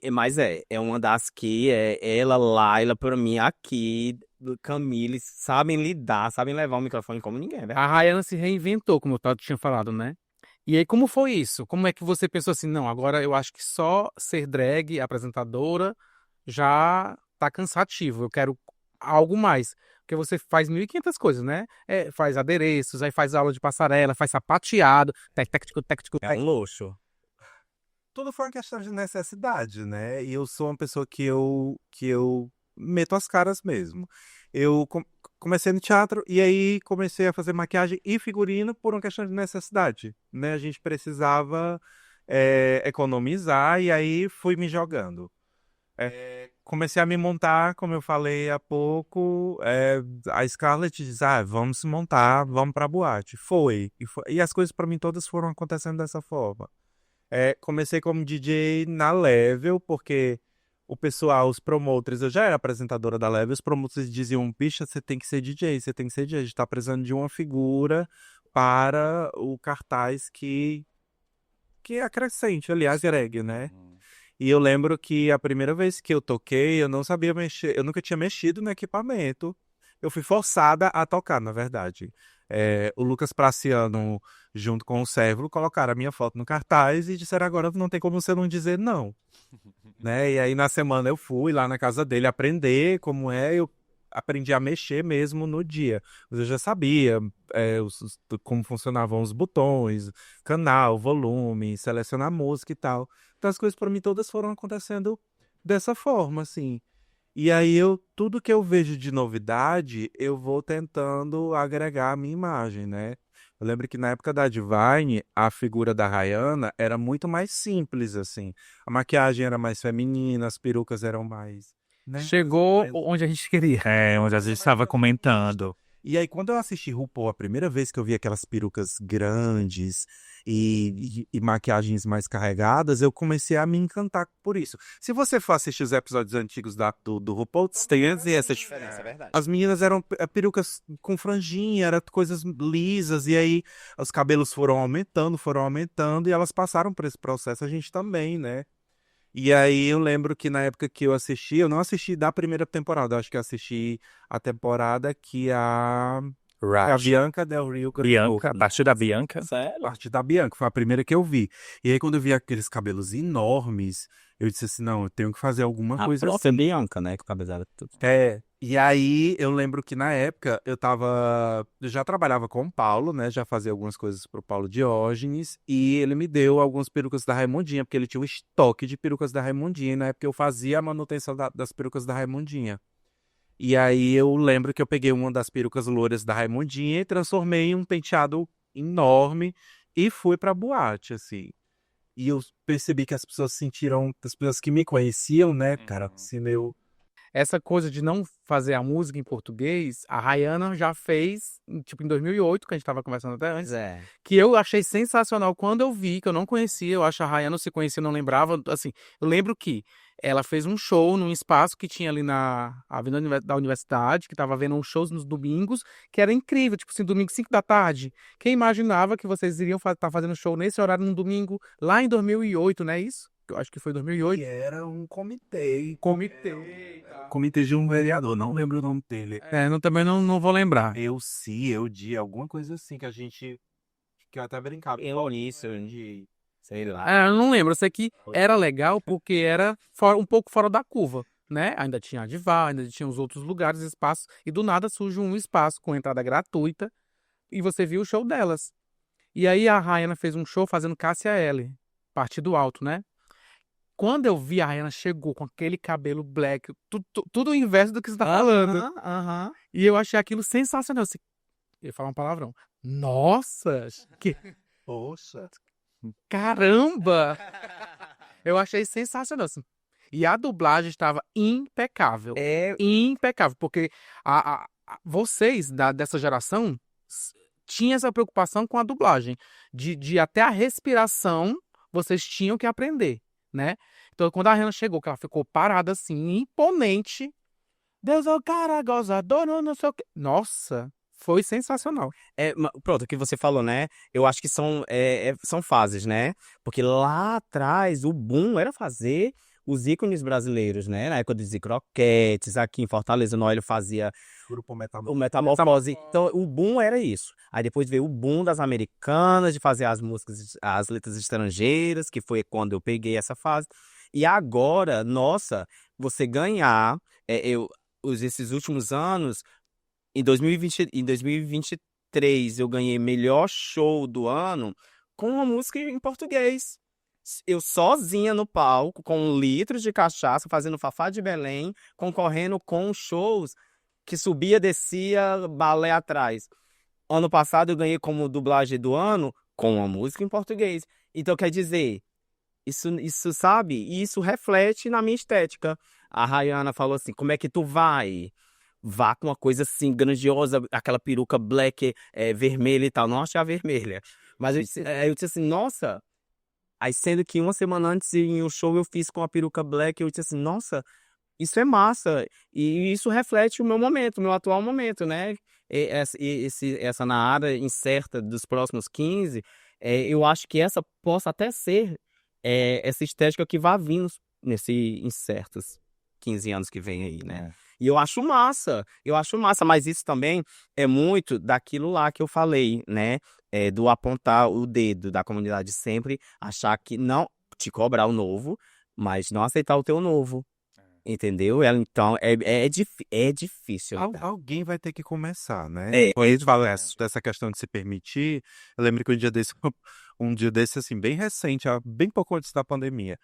Mas é uma das que ela, Laila, pra mim, aqui, Camille, sabem lidar, sabem levar o microfone como ninguém, né? A Rayana se reinventou, como eu tinha falado, né? E aí, como foi isso? Como é que você pensou assim, não, agora eu acho que só ser drag, apresentadora, já tá cansativo, eu quero algo mais. Porque você faz 1.500 coisas, né? Faz adereços, aí faz aula de passarela, faz sapateado, técnico, É um luxo. Tudo foi uma questão de necessidade, né? E eu sou uma pessoa que eu meto as caras mesmo. Eu comecei no teatro e aí comecei a fazer maquiagem e figurino por uma questão de necessidade, né? A gente precisava economizar e aí fui me jogando. Comecei a me montar, como eu falei há pouco. A Scarlett diz: vamos se montar, vamos pra boate. E as coisas pra mim todas foram acontecendo dessa forma. Comecei como DJ na Level, porque o pessoal, os promoters, eu já era apresentadora da Level, os promoters diziam: bicha, você tem que ser DJ, você tem que ser DJ, a gente tá precisando de uma figura para o cartaz que acrescente, aliás, drag, né? E eu lembro que a primeira vez que eu toquei, eu não sabia mexer, eu nunca tinha mexido no equipamento. Eu fui forçada a tocar, na verdade. O Lucas Praciano, junto com o Sérvulo, colocaram a minha foto no cartaz e disseram: agora não tem como você não dizer não. né? E aí na semana eu fui lá na casa dele aprender como é, eu aprendi a mexer mesmo no dia. Mas eu já sabia como funcionavam os botões, canal, volume, selecionar música e tal. Então as coisas para mim todas foram acontecendo dessa forma, assim. E aí tudo que eu vejo de novidade, eu vou tentando agregar a minha imagem, né? Eu lembro que na época da Divine, a figura da Rihanna era muito mais simples, assim. A maquiagem era mais feminina, as perucas eram mais, né? Chegou onde a gente queria. É, onde a gente estava comentando. E aí, quando eu assisti RuPaul, a primeira vez que eu vi aquelas perucas grandes e maquiagens mais carregadas, eu comecei a me encantar por isso. Se você for assistir os episódios antigos do RuPaul, tem essa diferença. É verdade. As meninas eram perucas com franjinha, eram coisas lisas, e aí os cabelos foram aumentando, e elas passaram por esse processo, a gente também, né? E aí eu lembro que na época que eu assisti, eu não assisti da primeira temporada, eu acho que eu assisti a temporada que a Bianca Del Rio cantou. Bianca, a partir da Bianca. A Sério? parte da Bianca, foi a primeira que eu vi. E aí quando eu vi aqueles cabelos enormes, eu disse assim, não, eu tenho que fazer alguma A coisa própria assim. Bianca, né? Com o cabelo dela tudo. E aí eu lembro que na época eu já trabalhava com o Paulo, né? Já fazia algumas coisas pro Paulo Diógenes e ele me deu algumas perucas da Raimundinha, porque ele tinha um estoque de perucas da Raimundinha e na época eu fazia a manutenção das perucas da Raimundinha. E aí eu lembro que eu peguei uma das perucas loiras da Raimundinha e transformei em um penteado enorme e fui pra boate, assim. E eu percebi que as pessoas sentiram, as pessoas que me conheciam, né, cara, assim, meu... Essa coisa de não fazer a música em português, a Rihanna já fez, tipo, em 2008, que a gente tava conversando até antes, É. que eu achei sensacional quando eu vi, que eu não conhecia, eu acho a Rihanna, se conhecia, eu não lembrava, assim, eu lembro que ela fez um show num espaço que tinha ali na Avenida da Universidade, que tava vendo uns shows nos domingos, que era incrível, tipo assim, domingo 5 da tarde. Quem imaginava que vocês iriam estar fazendo show nesse horário num domingo, lá em 2008, não é isso? Eu acho que foi 2008. E era um comitê. Comitê. Comitê de um vereador, não lembro o nome dele. Também não vou lembrar. Alguma coisa assim que eu até brincava. Eunício, sei lá. Eu não lembro, eu sei que era legal porque era um pouco fora da curva, né? Ainda tinha a Dival, ainda tinha os outros lugares, espaços, e do nada surge um espaço com entrada gratuita e você viu o show delas. E aí a Rihanna fez um show fazendo Cássia Eller, Partido Alto, né? Quando eu vi a Rihanna chegou com aquele cabelo black, tudo o inverso do que você tá falando. Aham. E eu achei aquilo sensacional. Eu ia falar um palavrão. Nossa, que Poxa. caramba! Eu achei sensacional, assim. E a dublagem estava impecável. É, Impecável, porque vocês dessa geração tinham essa preocupação com a dublagem. De até a respiração, vocês tinham que aprender, né? Então, quando a Rihanna chegou, que ela ficou parada assim, imponente. Deus é o cara gozador, não sei o quê. Nossa, foi sensacional. pronto, o que você falou, né? Eu acho que são fases, né? Porque lá atrás o boom era fazer os ícones brasileiros, né? Na época dos Croquetes, aqui em Fortaleza, o Noélio fazia Grupo o Metamorfose. Então, o boom era isso. Aí depois veio o boom das americanas, de fazer as músicas, as letras estrangeiras, que foi quando eu peguei essa fase. E agora, nossa, você ganhar, esses últimos anos, em 2023, eu ganhei melhor show do ano com uma música em português. Eu sozinha no palco, com litros de cachaça, fazendo Fafá de Belém, concorrendo com shows que subia, descia, balé atrás. Ano passado eu ganhei como dublagem do ano com uma música em português. Então, quer dizer, isso sabe? E isso reflete na minha estética. A Rihanna falou assim, como é que tu vai? Vá com uma coisa assim, grandiosa, aquela peruca black, vermelha e tal. Não achei a vermelha. Mas eu disse assim, nossa... Aí, sendo que uma semana antes, em um show, eu fiz com a peruca black, eu disse assim, nossa, isso é massa. E isso reflete o meu momento, o meu atual momento, né? Essa na área incerta dos próximos 15, eu acho que essa possa até ser essa estética que vai vindo nesse incertos 15 anos que vem aí, né? E eu acho massa, mas isso também é muito daquilo lá que eu falei, né? Do apontar o dedo da comunidade sempre, achar que não te cobrar o novo, mas não aceitar o teu novo. Entendeu? Então, é difícil. Alguém vai ter que começar, né? É. Quando a gente fala dessa questão de se permitir, eu lembro que um dia desse, assim, bem recente, bem pouco antes da pandemia,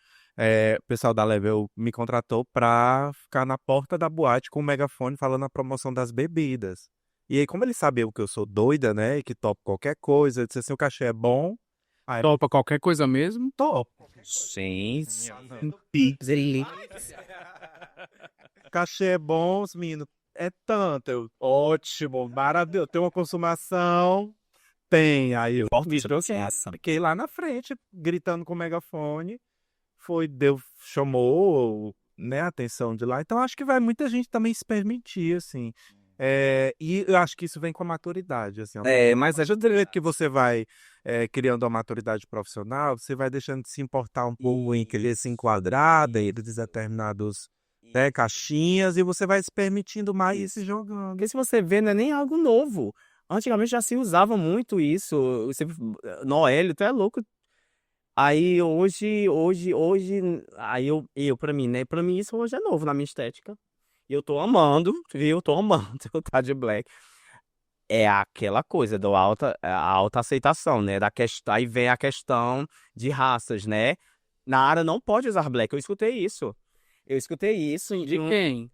o pessoal da Level me contratou pra ficar na porta da boate com o megafone falando a promoção das bebidas. E aí, como eles sabiam que eu sou doida, né, e que topo qualquer coisa, eu disse assim, o cachê é bom, Topa qualquer coisa mesmo? topo. Gente, Cachê é bom, os meninos, é tanto, ótimo, maravilhoso, tem uma consumação, tem, aí eu fiquei lá na frente, gritando com o megafone, chamou, né, a atenção de lá, então acho que vai muita gente também se permitir, assim, e eu acho que isso vem com a maturidade, assim, mas a partir do momento que você vai criando a maturidade profissional, você vai deixando de se importar um pouco em querer se enquadrar dentro de determinados, né, caixinhas, e você vai se permitindo mais ir se jogando. porque se você vê, não é nem algo novo. Antigamente já se usava muito isso. Noélio, tu é louco. Aí aí pra mim, né? Pra mim isso hoje é novo na minha estética. E eu tô amando, viu? Eu tô amando tá de black. É aquela coisa a alta aceitação, né? Aí vem a questão de raças, né? Nara não pode usar black. Eu escutei isso. De quem?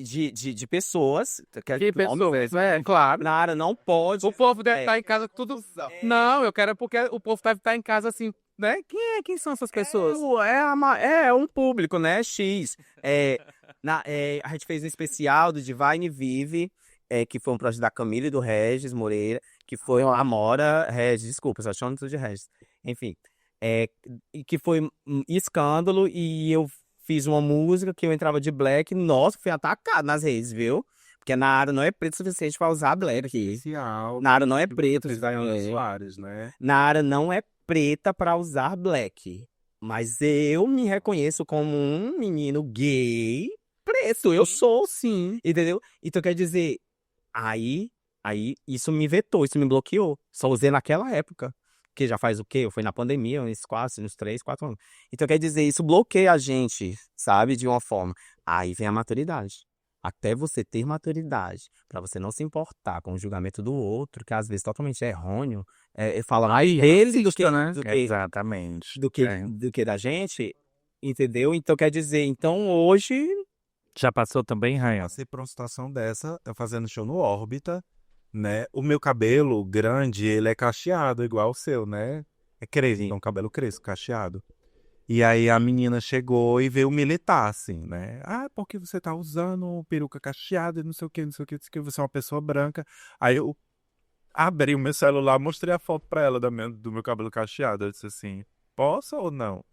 De pessoas. Que pessoas? Claro. Nara não pode. O povo deve É. estar em casa tudo. Não, eu quero porque o povo deve estar em casa assim, né? Quem são essas pessoas? É um público, né? X. A gente fez um especial do Divine Vive, que foi um projeto da Camila e do Regis Moreira, que foi a Amora Regis, desculpa, só chamo tudo de Regis. Enfim, e que foi escândalo, e eu fiz uma música que eu entrava de black, nossa, fui atacado nas redes, viu? Porque a Nara não é preta o suficiente pra usar black. Nara não é preta. Soares, né? Nara não é preta pra usar black. Mas eu me reconheço como um menino gay preto. Eu sou, sim. Entendeu? Então quer dizer, aí isso me vetou, isso me bloqueou. Só usei naquela época. Que já faz o quê? Foi na pandemia, uns 3, 4 anos. Então quer dizer, isso bloqueia a gente, sabe? De uma forma. Aí vem a maturidade. Até você ter maturidade, pra você não se importar com o julgamento do outro, que às vezes totalmente é errôneo, fala mais dele Exatamente. do que da gente, entendeu? Então quer dizer, então hoje Já passou também, Rayan? Passei por uma situação dessa, eu fazendo show no Órbita, né? O meu cabelo grande, ele é cacheado, igual o seu, né? É crespo, então cabelo crespo, cacheado. E aí a menina chegou e veio militar, assim, né? Ah, porque você tá usando peruca cacheada e não sei o que, não sei o que, você é uma pessoa branca. Aí eu abri o meu celular, mostrei a foto pra ela do meu cabelo cacheado. Eu disse assim, posso ou não?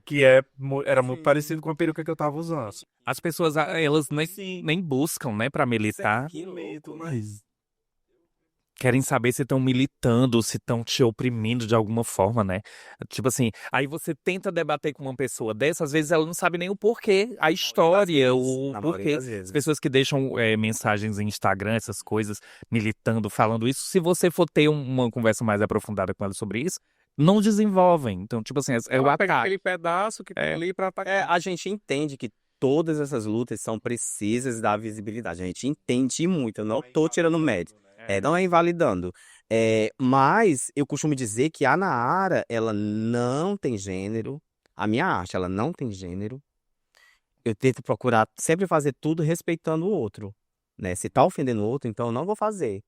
Que era muito parecido com a peruca que eu tava usando. As pessoas, elas nem buscam, né, pra militar. Mas Querem saber se estão militando, se estão te oprimindo de alguma forma, né? Tipo assim, aí você tenta debater com uma pessoa dessa, às vezes ela não sabe nem o porquê, a história, o na porquê. maioria das vezes. As pessoas que deixam mensagens em Instagram, essas coisas, militando, falando isso, se você for ter uma conversa mais aprofundada com ela sobre isso, não desenvolvem. Então, tipo assim, é o Ela pega ataque. aquele pedaço que tá ali pra atacar. A gente entende que todas essas lutas são precisas da visibilidade. A gente entende muito. Eu não tô tirando mérito. Não é invalidando. Mas eu costumo dizer que a Nahara, ela não tem gênero. A minha arte, ela não tem gênero. Eu tento procurar sempre fazer tudo respeitando o outro, né? Se tá ofendendo o outro, então eu não vou fazer.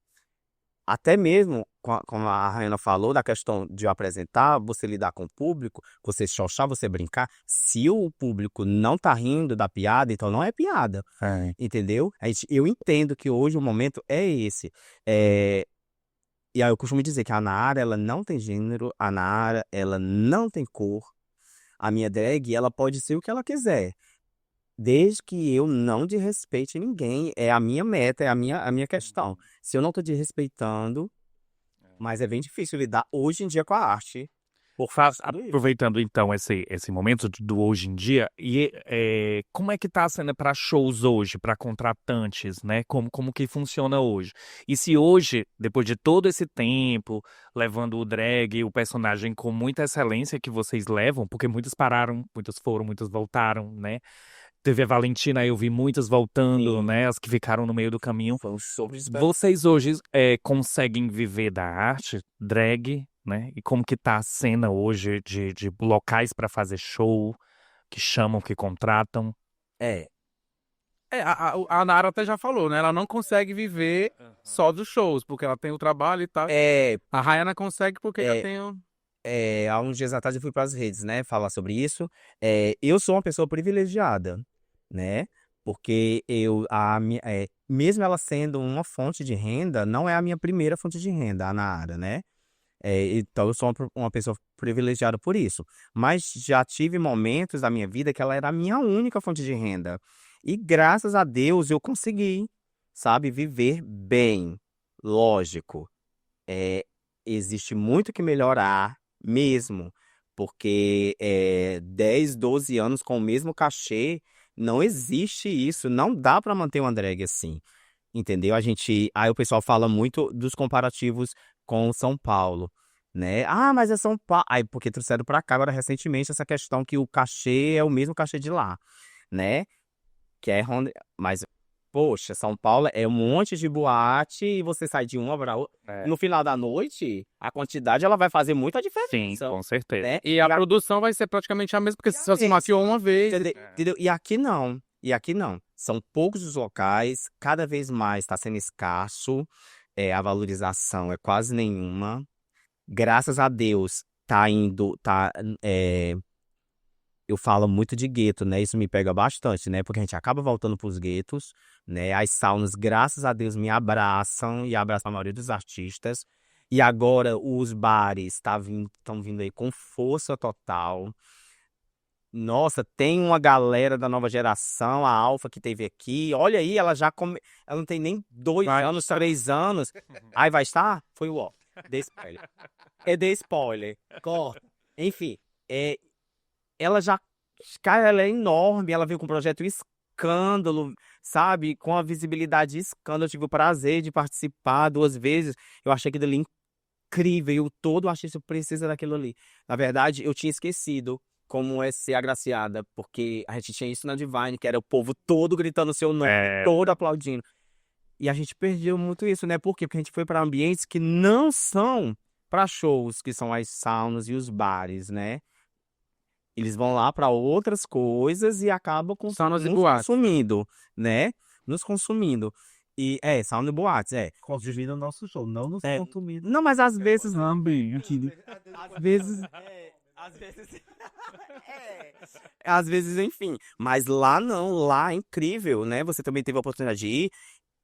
Até mesmo, como a Rayana falou, da questão de apresentar, você lidar com o público, você xoxar, você brincar. Se o público não tá rindo da piada, então não é piada. Entendeu? Eu entendo que hoje o momento é esse. E aí eu costumo dizer que a Nara, ela não tem gênero, a Nara, ela não tem cor. A minha drag, ela pode ser o que ela quiser. Desde que eu não desrespeite ninguém, é a minha meta, é a minha questão. Se eu não tô desrespeitando, mas é bem difícil lidar hoje em dia com a arte. Aproveitando então esse momento do hoje em dia, como é que tá sendo para shows hoje, para contratantes, né? Como que funciona hoje? E se hoje, depois de todo esse tempo, levando o drag e o personagem com muita excelência que vocês levam, porque muitos pararam, muitos foram, muitos voltaram, né? Teve a Valentina, eu vi muitas voltando, Sim. né? As que ficaram no meio do caminho. Foi um sobre Vocês hoje conseguem viver da arte, drag, né? E como que tá a cena hoje de locais para fazer show, que chamam, que contratam? É, A Nara até já falou, né? Ela não consegue viver só dos shows, porque ela tem o trabalho e tal. é, A Rayana consegue porque já É. tem o... há uns dias atrás eu fui para as redes, né, falar sobre isso. Eu sou uma pessoa privilegiada, né? Porque mesmo ela sendo uma fonte de renda, não é a minha primeira fonte de renda, a Nara, né? Então eu sou uma pessoa privilegiada por isso. Mas já tive momentos da minha vida que ela era a minha única fonte de renda. E graças a Deus eu consegui, sabe, viver bem. Lógico, existe muito que melhorar mesmo, porque 10, 12 anos com o mesmo cachê, não existe isso, não dá para manter uma drag assim, entendeu? Aí o pessoal fala muito dos comparativos com São Paulo, né? Ah, mas é São Paulo. Aí porque trouxeram para cá agora recentemente essa questão que o cachê é o mesmo cachê de lá, né? Que é mas poxa, São Paulo é um monte de boate e você sai de uma para outra. No final da noite, a quantidade ela vai fazer muita Sim, diferença, com certeza. né? E a produção vai ser praticamente a mesma, porque você só se maquiou uma vez. Entendeu? E aqui não. E aqui não. São poucos os locais, cada vez mais está sendo escasso, a valorização é quase nenhuma. Graças a Deus, eu falo muito de gueto, né? Isso me pega bastante, né? Porque a gente acaba voltando para os guetos, né? As saunas, graças a Deus, me abraçam e abraçam a maioria dos artistas. E agora os bares estão vindo aí com força total. Nossa, tem uma galera da nova geração, a Alfa que teve aqui. Olha aí, ela não tem nem 2 Vai anos, estar. 3 anos. Aí vai estar? Foi o ó. Dei spoiler. Dei spoiler. Corta. Enfim, ela já. Cara, ela é enorme. Ela veio com o projeto Escândalo, sabe? Com a visibilidade Escândalo. Eu tive o prazer de participar 2 vezes. Eu achei aquilo ali incrível. Todo artista precisa daquilo ali. Na verdade, eu tinha esquecido como é ser agraciada, porque a gente tinha isso na Divine, que era o povo todo gritando seu nome, todo aplaudindo. E a gente perdeu muito isso, né? Por quê? Porque a gente foi para ambientes que não são para shows, que são as saunas e os bares, né? Eles vão lá para outras coisas e acabam Saunas e nos boates. consumindo, né? Nos consumindo. E sauna e boates, Consumindo o nosso show, não nos consumindo. Não, mas às vezes. Também. Às vezes. Às vezes, enfim. Mas lá não, lá é incrível, né? Você também teve a oportunidade de ir.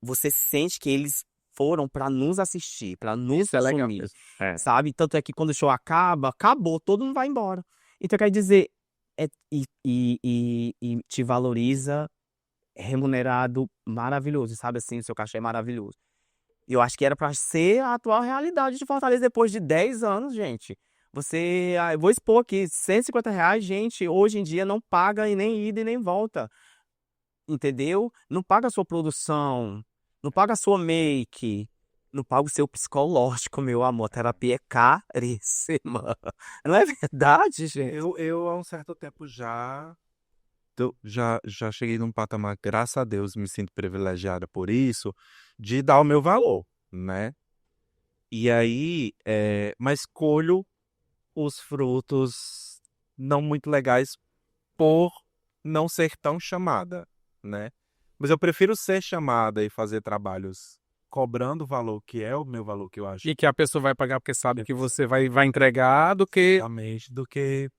Você sente que eles foram para nos assistir, para nos Isso é legal consumir, mesmo. sabe? Tanto é que quando o show acabou, todo mundo vai embora. Então, quer dizer, e te valoriza remunerado maravilhoso, sabe assim? O seu cachê é maravilhoso. Eu acho que era para ser a atual realidade de Fortaleza depois de 10 anos, gente. Eu vou expor aqui, R$ 150, gente, hoje em dia não paga e nem ida e nem volta. Entendeu? Não paga a sua produção, não paga a sua make, não paga o seu psicológico, meu amor. A terapia é caríssima. Não é verdade, gente? Eu há um certo tempo já cheguei num patamar, graças a Deus, me sinto privilegiada por isso, de dar o meu valor, né? E aí, mas colho os frutos não muito legais por não ser tão chamada, né? Mas eu prefiro ser chamada e fazer trabalhos cobrando o valor que é o meu valor, que eu acho E que a pessoa vai pagar porque sabe que você vai entregar do que... realmente, do que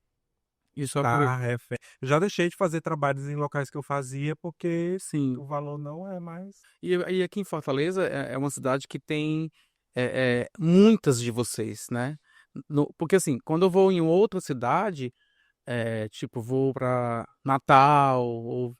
Isso é tá refém. Eu já deixei de fazer trabalhos em locais que eu fazia porque Sim. o valor não é mais. E aqui em Fortaleza é uma cidade que tem muitas de vocês, né? Porque assim, quando eu vou em outra cidade, tipo, vou pra Natal ou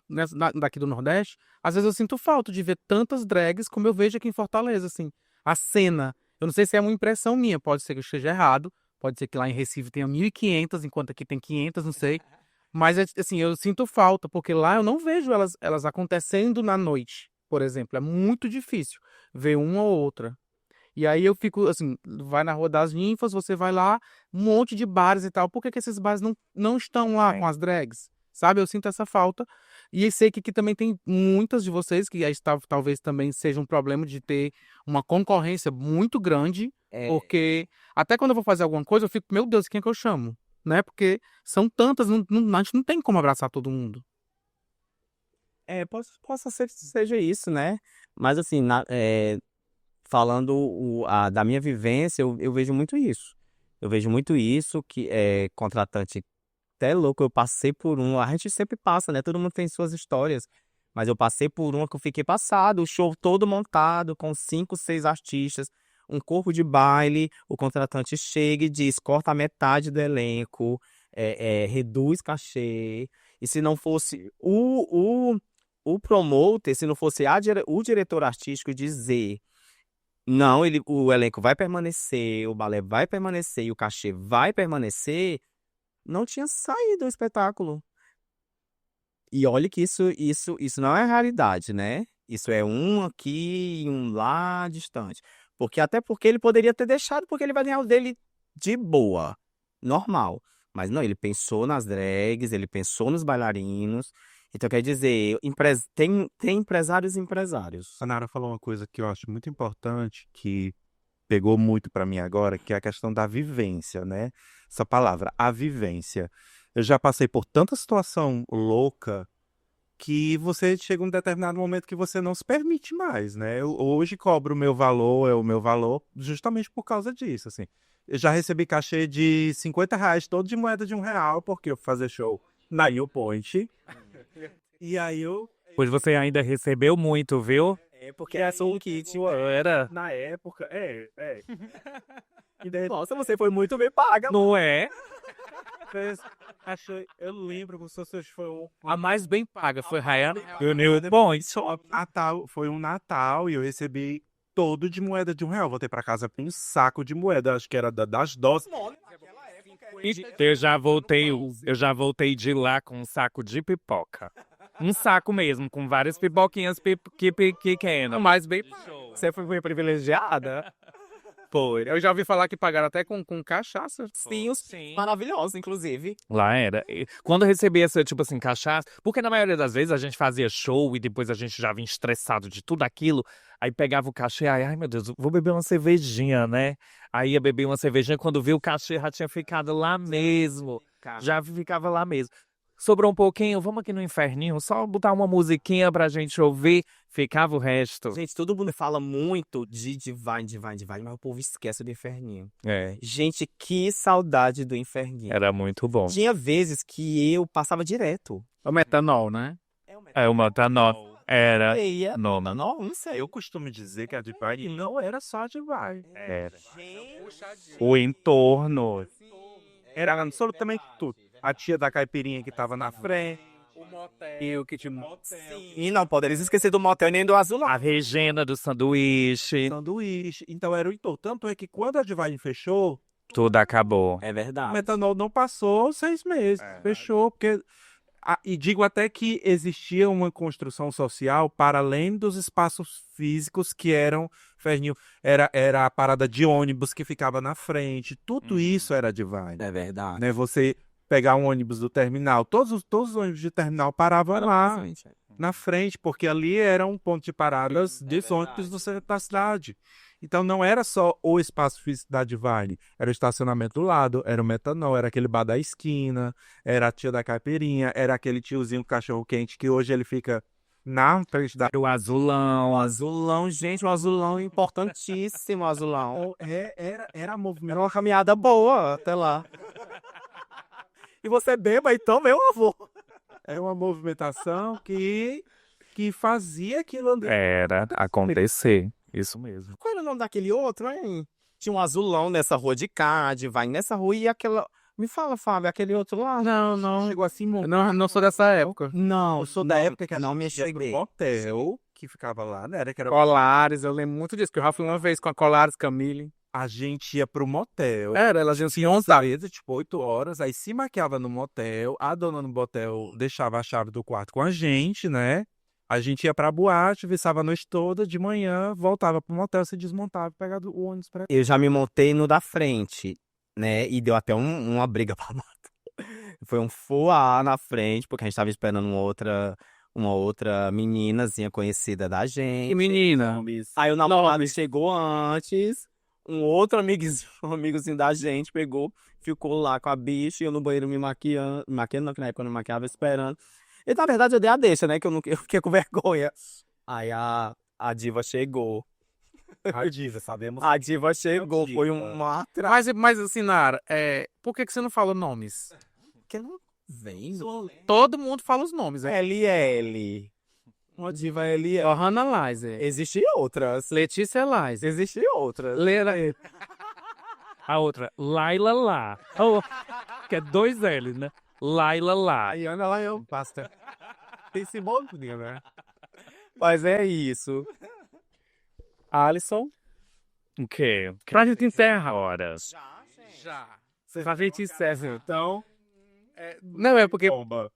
daqui do Nordeste, às vezes eu sinto falta de ver tantas drags como eu vejo aqui em Fortaleza, assim. A cena, eu não sei se é uma impressão minha, pode ser que eu esteja errado, Pode ser que lá em Recife tenha 1.500, enquanto aqui tem 500, não sei. Mas, assim, eu sinto falta, porque lá eu não vejo elas acontecendo na noite, por exemplo. É muito difícil ver uma ou outra. E aí eu fico, assim, vai na Rua das Ninfas, você vai lá, um monte de bares e tal. Por que que esses bares não estão lá com as drags? Sabe? Eu sinto essa falta. E eu sei que aqui também tem muitas de vocês, que aí talvez também seja um problema de ter uma concorrência muito grande, porque até quando eu vou fazer alguma coisa, eu fico, meu Deus, quem é que eu chamo? Né? Porque são tantas, a gente não tem como abraçar todo mundo. Possa ser que seja isso, né? Mas assim, falando da minha vivência, eu vejo muito isso. Eu vejo muito isso, que é contratante até louco, eu passei por a gente sempre passa, né? Todo mundo tem suas histórias. Mas eu passei por uma que eu fiquei passado, o show todo montado, com 5, 6 artistas, um corpo de baile, o contratante chega e diz, corta a metade do elenco, reduz cachê, e se não fosse o promoter, se não fosse o diretor artístico dizer, não, o elenco vai permanecer, o balé vai permanecer e o cachê vai permanecer, não tinha saído o espetáculo. E olha que isso não é realidade, né? Isso é um aqui e um lá distante. Até porque ele poderia ter deixado, porque ele vai ganhar o dele de boa, normal. Mas não, ele pensou nas drags, ele pensou nos bailarinos. Então, quer dizer, tem empresários e empresários. A Nara falou uma coisa que eu acho muito importante, que pegou muito para mim agora, que é a questão da vivência, né? Essa palavra, a vivência. Eu já passei por tanta situação louca que você chega um determinado momento que você não se permite mais, né? Eu hoje cobro o meu valor justamente por causa disso, assim. Eu já recebi cachê de R$ 50, todo de moeda de R$ 1, porque eu fui fazer show na U-Point. E aí Pois você ainda recebeu muito, viu? Porque é só um kit. Era. na época, Nossa, você foi muito bem paga. Não é? Eu lembro que A mais bem paga foi Rayana. Bom, isso Natal, foi um Natal e eu recebi todo de moeda de R$ 1. Voltei pra casa com um saco de moeda, acho que era das doses. eu já voltei de lá com um saco de pipoca. Um saco mesmo, com várias pipoquinhas pequenas. Mais bem Você foi privilegiada? Foi. Eu já ouvi falar que pagaram até com cachaça. Sim. Maravilhosa, inclusive. Lá era. Quando eu recebi essa, tipo assim, cachaça, porque na maioria das vezes a gente fazia show e depois a gente já vinha estressado de tudo aquilo, aí pegava o cachê, ai meu Deus, vou beber uma cervejinha, né? Aí ia beber uma cervejinha, quando viu o cachê já tinha ficado lá mesmo. Já ficava lá mesmo. Sobrou um pouquinho, vamos aqui no inferninho, só botar uma musiquinha pra gente ouvir, ficava o resto. Gente, todo mundo fala muito de Divine, mas o povo esquece do inferninho. É, Gente, que saudade do inferninho. era muito bom. Tinha vezes que eu passava direto. O metanol, né? É o metanol. Era. Feia. Não, Não sei. Eu costumo dizer que a Divine não era só a Divine. era. Gente. O entorno. Era absolutamente tudo. A tia da caipirinha que tava na frente. E o que te E não poderia esquecer do motel nem do azul. A Regina do sanduíche. Sanduíche. Então era o entorno. Tanto é que quando a Divine fechou, Tudo acabou. É o verdade. metanol não passou 6 meses. Fechou, porque. E digo até que existia uma construção social para além dos espaços físicos que eram Ferninho. Era a parada de ônibus que ficava na frente. Tudo isso era Divine. É verdade. Né? Você pegar um ônibus do terminal, todos os ônibus de terminal paravam lá na frente, porque ali era um ponto de paradas de ônibus do centro da cidade. Então não era só o espaço físico da Divine, era o estacionamento do lado, era o metanol, era aquele bar da esquina, era a tia da caipirinha, era aquele tiozinho cachorro quente que hoje ele fica na frente da... O azulão. O azulão, gente, o azulão é importantíssimo, o azulão. Era movimento. Era uma caminhada boa até lá. E você beba, então, meu avô. É uma movimentação que fazia aquilo ali. Era acontecer. Isso mesmo. Qual era o nome daquele outro, hein? Tinha um azulão nessa rua de cá, vai nessa rua e aquela... Me fala, Fábio, aquele outro lá? Não. Chegou assim, Não sou dessa época. Não, eu sou da época que a não me gente ia pro cheguei. motel que ficava lá, né? Era que era Colares, eu lembro muito disso, que eu já fui uma vez com a Colares, Camille. A gente ia pro motel. Era, elas iam se Às montar. vezes, tipo, 8 horas, aí se maquiava no motel, a dona no motel deixava a chave do quarto com a gente, né? A gente ia pra boate, viçava a noite toda, de manhã, voltava pro motel, se desmontava e pegava o ônibus pra... Eu já me montei no da frente, né? E deu até uma briga pra moto. Foi um fuá na frente, porque a gente tava esperando uma outra meninazinha conhecida da E gente. menina, Aí o namorado chegou antes, um outro um amigozinho da gente pegou, ficou lá com a bicha e eu no banheiro me maquiando não, que na época eu não maquiava, esperando. E na verdade eu dei a deixa, né, que eu fiquei com vergonha. Aí a diva chegou. A diva, sabemos. A diva chegou, diva. foi uma mas assim, Nara, por que você não fala nomes? que não vem. Todo mundo fala os nomes, né? LL. Uma diva LL. Johanna Lizer, Existem outras. Letícia Lizer, Existem outras. Leila... A outra, Laila Lá. Oh, que é 2 L, né? Laila Lá. Aí anda lá eu. Basta. Tem esse monte, né? Mas é isso. Alisson. O quê? Pra gente encerrar. Ora. Já. Pra gente encerra, então. Não, é porque Bomba.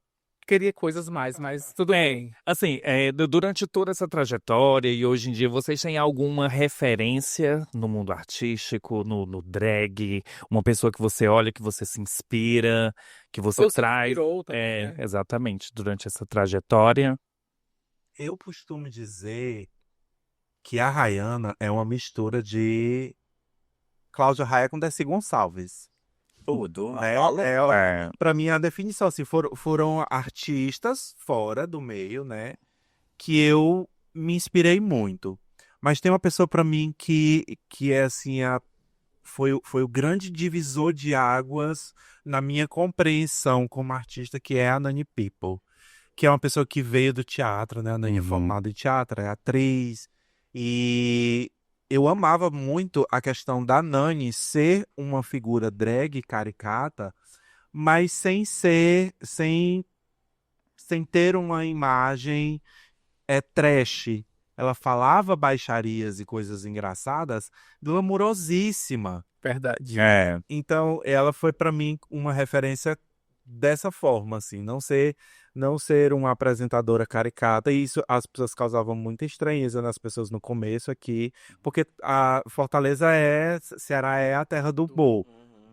queria coisas mais, mas tudo bem. Assim, durante toda essa trajetória e hoje em dia, vocês têm alguma referência no mundo artístico, no drag? Uma pessoa que você olha, que você se inspira, que você Ou se traz? inspirou também, né? Exatamente, durante essa trajetória. Eu costumo dizer que a Rayana é uma mistura de Cláudia Raia com Dessi Gonçalves. Tudo. Pra mim, a definição, assim, foram artistas fora do meio, né? Que eu me inspirei muito. Mas tem uma pessoa pra mim que é, assim, foi o grande divisor de águas na minha compreensão como artista, que é a Nani People. Que é uma pessoa que veio do teatro, né? A Nani é formada em teatro, é atriz. E eu amava muito a questão da Nani ser uma figura drag caricata, mas sem ter uma imagem trash. Ela falava baixarias e coisas engraçadas, glamourosíssima. Verdade. Então, ela foi pra mim uma referência dessa forma, assim, não ser uma apresentadora caricata, e isso as pessoas causavam muita estranheza nas pessoas no começo aqui, porque a Fortaleza Ceará é a terra do bo,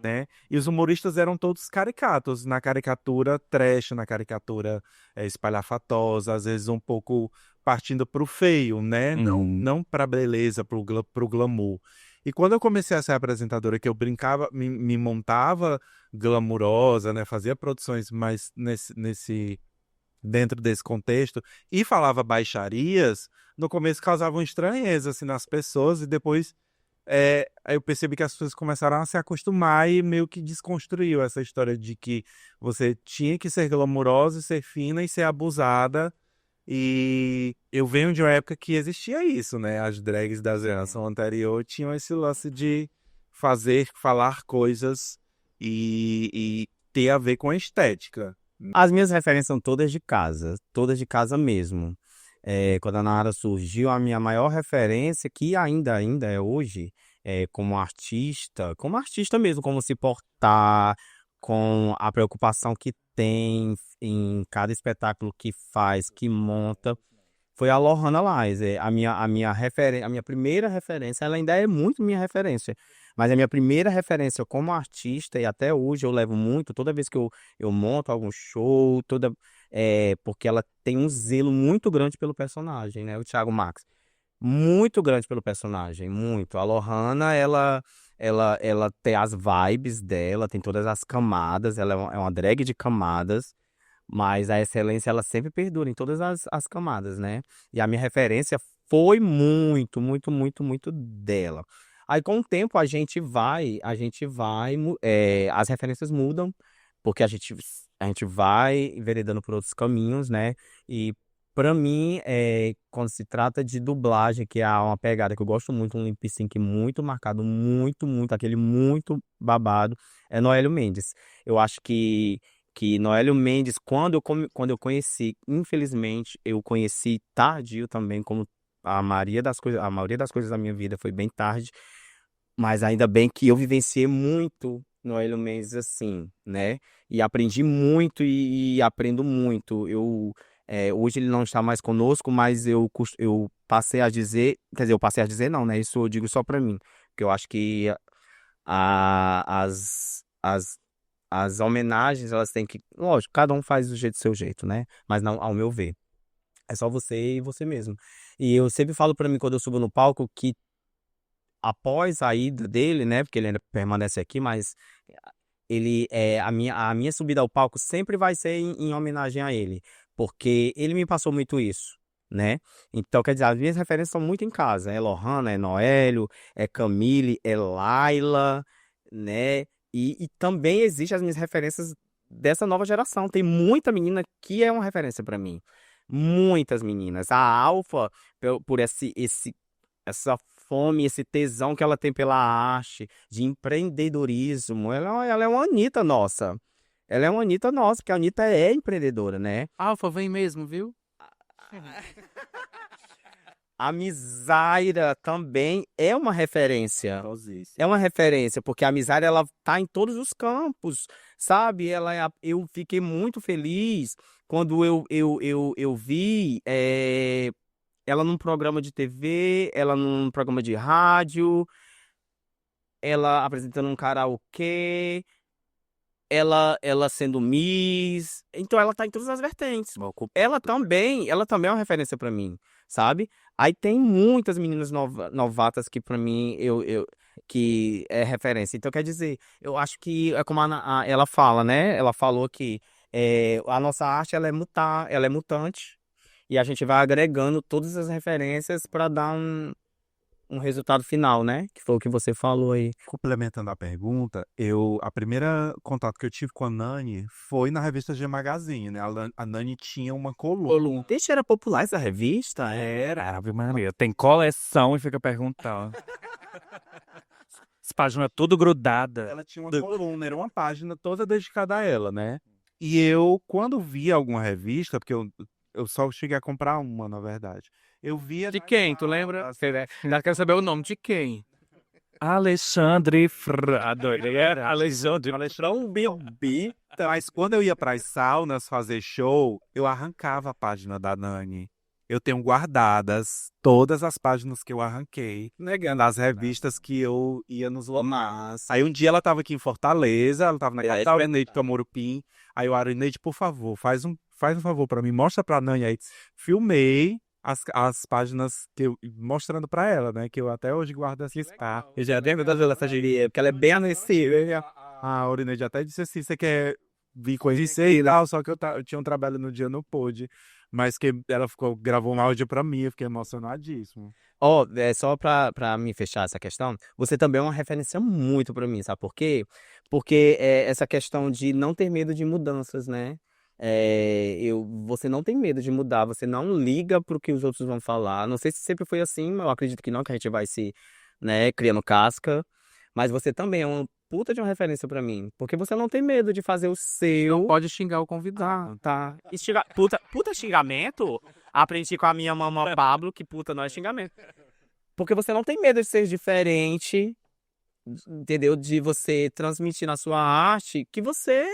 né? E os humoristas eram todos caricatos, na caricatura trash, na caricatura espalhafatosa, às vezes um pouco partindo pro feio, né? Não pra beleza, pro glamour. E quando eu comecei a ser apresentadora, que eu brincava, me montava glamurosa, né? Fazia produções mais dentro desse contexto e falava baixarias, no começo causavam estranheza assim, nas pessoas e depois aí eu percebi que as pessoas começaram a se acostumar e meio que desconstruiu essa história de que você tinha que ser glamurosa, e ser fina e ser abusada. E eu venho de uma época que existia isso, né? As drags da geração anterior tinham esse lance de falar coisas e ter a ver com a estética. As minhas referências são todas de casa mesmo. Quando a Nara surgiu, a minha maior referência, que ainda é hoje, como artista mesmo, como se portar, com a preocupação que tem em cada espetáculo que faz, que monta, foi a Lohana Lizer. A minha primeira referência, ela ainda é muito minha referência, mas a minha primeira referência como artista, e até hoje eu levo muito, toda vez que eu monto algum show, porque ela tem um zelo muito grande pelo personagem, né? O Thiago Max. Muito grande pelo personagem, muito. A Lohana, ela tem as vibes dela, tem todas as camadas, ela é uma drag de camadas, mas a excelência, ela sempre perdura em todas as camadas, né? E a minha referência foi muito, muito, muito, muito dela. Aí, com o tempo, as referências mudam, porque a gente vai enveredando por outros caminhos, né? E, pra mim, quando se trata de dublagem, que é uma pegada que eu gosto muito, um lip sync muito marcado, muito, muito, aquele muito babado, é Noélio Mendes. Eu acho que Noélio Mendes, quando eu conheci, infelizmente, eu conheci tardio também, como a maioria das coisas da minha vida foi bem tarde, Mas ainda bem que eu vivenciei muito no Hélio Mendes assim, né? E aprendi muito e aprendo muito. Hoje ele não está mais conosco, mas eu passei a dizer, quer dizer, eu passei a dizer não, né? Isso eu digo só pra mim, porque eu acho que a- as, as, as homenagens, elas têm que, lógico, cada um faz do jeito do seu jeito, né? Mas não, ao meu ver, é só você e você mesmo. E eu sempre falo pra mim quando eu subo no palco que após a ida dele, né? Porque ele ainda permanece aqui, mas a minha subida ao palco sempre vai ser em homenagem a ele, porque ele me passou muito isso, né? Então, quer dizer, as minhas referências são muito em casa. É Lohana, é Noélio, é Camille, é Laila, né? E também existem as minhas referências dessa nova geração. Tem muita menina que é uma referência pra mim. Muitas meninas. A Alfa, por essa fome, esse tesão que ela tem pela arte, de empreendedorismo. Ela é uma Anitta nossa. Ela é uma Anitta nossa, porque a Anitta é empreendedora, né? Alfa, vem mesmo, viu? A Misaira também é uma referência. É uma referência, porque a Misaira ela tá em todos os campos, sabe? Eu fiquei muito feliz quando eu vi ela num programa de TV, ela num programa de rádio, ela apresentando um karaokê, ela sendo Miss. Então ela tá em todas as vertentes. Ela também é uma referência pra mim, sabe? Aí tem muitas meninas novatas que pra mim que é referência. Então quer dizer, eu acho que é como ela fala, né? Ela falou que a nossa arte ela é mutante e a gente vai agregando todas as referências pra dar um resultado final, né? Que foi o que você falou aí. Complementando a pergunta, a primeira contato que eu tive com a Nani foi na revista G Magazine, né? A Nani tinha uma coluna. Deixa, era popular essa revista? Era, Ave Maria. Tem coleção e fica perguntando. As páginas tudo grudadas. Ela tinha uma coluna, era uma página toda dedicada a ela, né? E eu, quando via alguma revista, porque eu só cheguei a comprar uma, na verdade. Eu via. De quem? Tu lembra? Ainda quero saber o nome de quem. Alexandre Adorei. Era Alexandre. Mas quando eu ia para as saunas fazer show, eu arrancava a página da Nani. Eu tenho guardadas todas as páginas que eu arranquei, negando as revistas que eu ia nos locais. Aí um dia ela estava aqui em Fortaleza, ela estava na casa da Aurineide Camorupim. Aí o Aurineide, por favor, faz um favor para mim, mostra pra Nani aí. Filmei as páginas mostrando pra ela, né? Que eu até hoje guardo essa lista. Eu já lembro dessa gíria, porque ela é bem acessível. A Aurineide até disse assim: você quer vir conhecer e tal? Só que eu tinha um trabalho no dia, não pude. Mas que ela gravou um áudio pra mim, eu fiquei emocionadíssimo. Só pra me fechar essa questão, você também é uma referência muito pra mim, sabe por quê? Porque essa questão de não ter medo de mudanças, né? Você não tem medo de mudar, você não liga pro que os outros vão falar. Não sei se sempre foi assim, mas eu acredito que não, que a gente vai se, né, criando casca. Mas você também é uma puta de uma referência pra mim, porque você não tem medo de fazer o seu. Pode xingar o convidado. Tá. Puta xingamento? Aprendi com a minha mamãe Pablo que puta não é xingamento. Porque você não tem medo de ser diferente, entendeu? De você transmitir na sua arte que você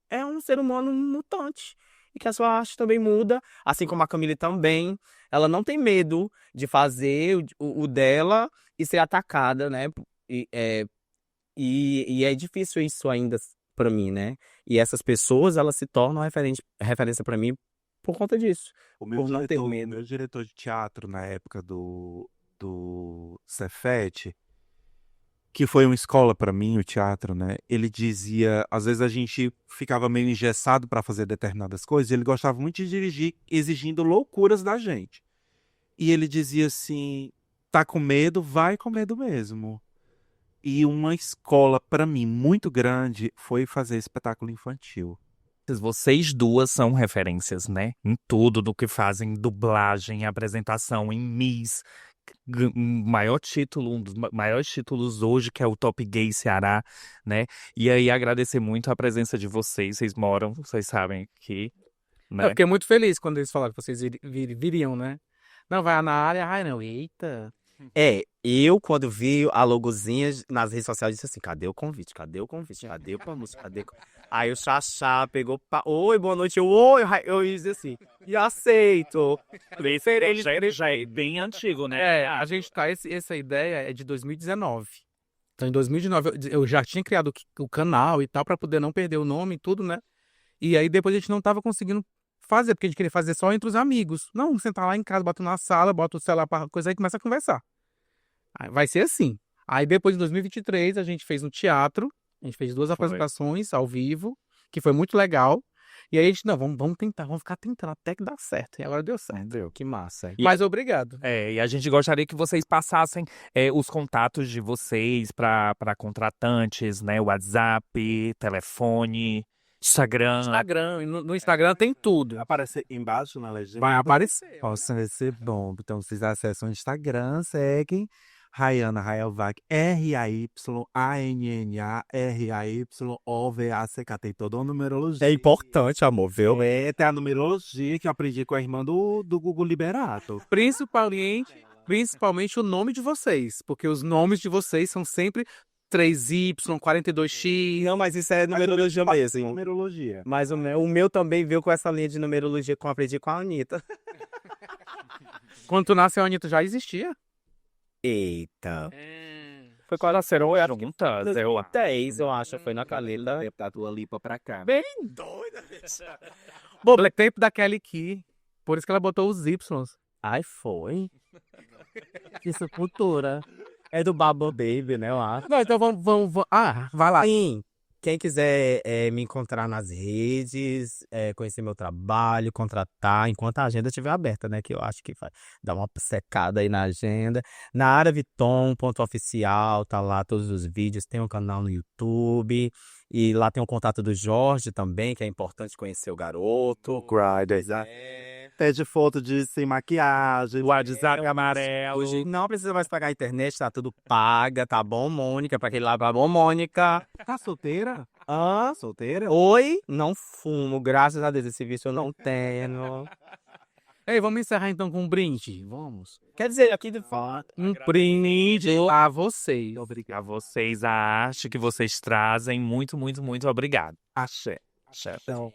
é um ser humano mutante. E que a sua arte também muda, assim como a Camille também. Ela não tem medo de fazer o dela e ser atacada, né? E é difícil isso ainda pra mim, né? E essas pessoas, elas se tornam referência pra mim por conta disso. Por não ter medo. Meu diretor de teatro na época do Cefete, que foi uma escola pra mim, o teatro, né? Ele dizia, às vezes a gente ficava meio engessado pra fazer determinadas coisas, e ele gostava muito de dirigir exigindo loucuras da gente. E ele dizia assim: tá com medo? Vai com medo mesmo. E uma escola pra mim muito grande foi fazer espetáculo infantil. Vocês duas são referências, né? Em tudo do que fazem, dublagem, apresentação, em Miss. Maior título, um dos maiores títulos hoje, que é o Top Gay Ceará, né? E aí agradecer muito a presença de vocês. Vocês sabem que, né? Eu fiquei muito feliz quando eles falaram que vocês viriam, né? Não, vai na área, ai não, eita. Eu, quando vi a logozinha nas redes sociais, disse assim: cadê o convite? Cadê o convite? Cadê o música? Aí o Xaxá pegou, oi, boa noite. Eu disse assim: e aceito. Já é bem antigo, né? A gente tá. Essa ideia é de 2019. Então, em 2019, eu já tinha criado o canal e tal, pra poder não perder o nome e tudo, né? E aí depois a gente não tava conseguindo fazer, porque a gente queria fazer só entre os amigos. Não, sentar lá em casa, bota na sala, bota o celular pra coisa aí e começa a conversar. Aí vai ser assim. Aí depois, em 2023, a gente fez um teatro, a gente fez 2 apresentações ao vivo, que foi muito legal. E aí a gente, não, vamos tentar, vamos ficar tentando até que dá certo. E agora deu certo. Deu, que massa. Mas obrigado. E a gente gostaria que vocês passassem os contatos de vocês para contratantes, né? WhatsApp, telefone, Instagram. Instagram, no Instagram tem tudo. Aparecer embaixo na legenda. Vai aparecer. Vai ser bom. Então, vocês acessam o Instagram, seguem Rayana Rayovac, RAYANNA, tem toda uma numerologia. É importante, amor, viu? Tem a numerologia que eu aprendi com a irmã do Google Liberato. Principalmente o nome de vocês, porque os nomes de vocês são sempre 3Y, 42X. Não, mas isso é numerologia mesmo. Numerologia. Mas o meu também veio com essa linha de numerologia que eu aprendi com a Anitta. Quando tu nasceu, a Anitta já existia? Eita. Foi quando nasceram juntas, eu acho. 10, eu acho, foi na Calila. Da Dua Lipa pra cá. Bem doida. Bom, Black Tempo da Kelly Key. Por isso que ela botou os Y. Ai, foi? Isso é cultura. É do Bubble Baby, né, eu acho. Não, então vamos. Vai lá. Sim, quem quiser me encontrar nas redes, conhecer meu trabalho, contratar, enquanto a agenda estiver aberta, né? Que eu acho que vai dar uma secada aí na agenda. Na área Viton.oficial, tá lá todos os vídeos, tem um canal no YouTube. E lá tem o contato do Jorge também, que é importante conhecer o garoto. Grindr. Pede foto de sem maquiagem. WhatsApp amarelo. Hoje não precisa mais pagar a internet, tá tudo paga, tá bom, Mônica? Pra aquele lá, tá bom, Mônica? Tá solteira? Ah, Solteira? oi? Não fumo, graças a Deus, esse vício eu não tenho. Ei, vamos encerrar então com um brinde. Vamos. Quer dizer, aqui de fato. Um brinde a vocês. A vocês, a arte que vocês trazem. Muito, muito, muito obrigado. Axé. Axé. Então,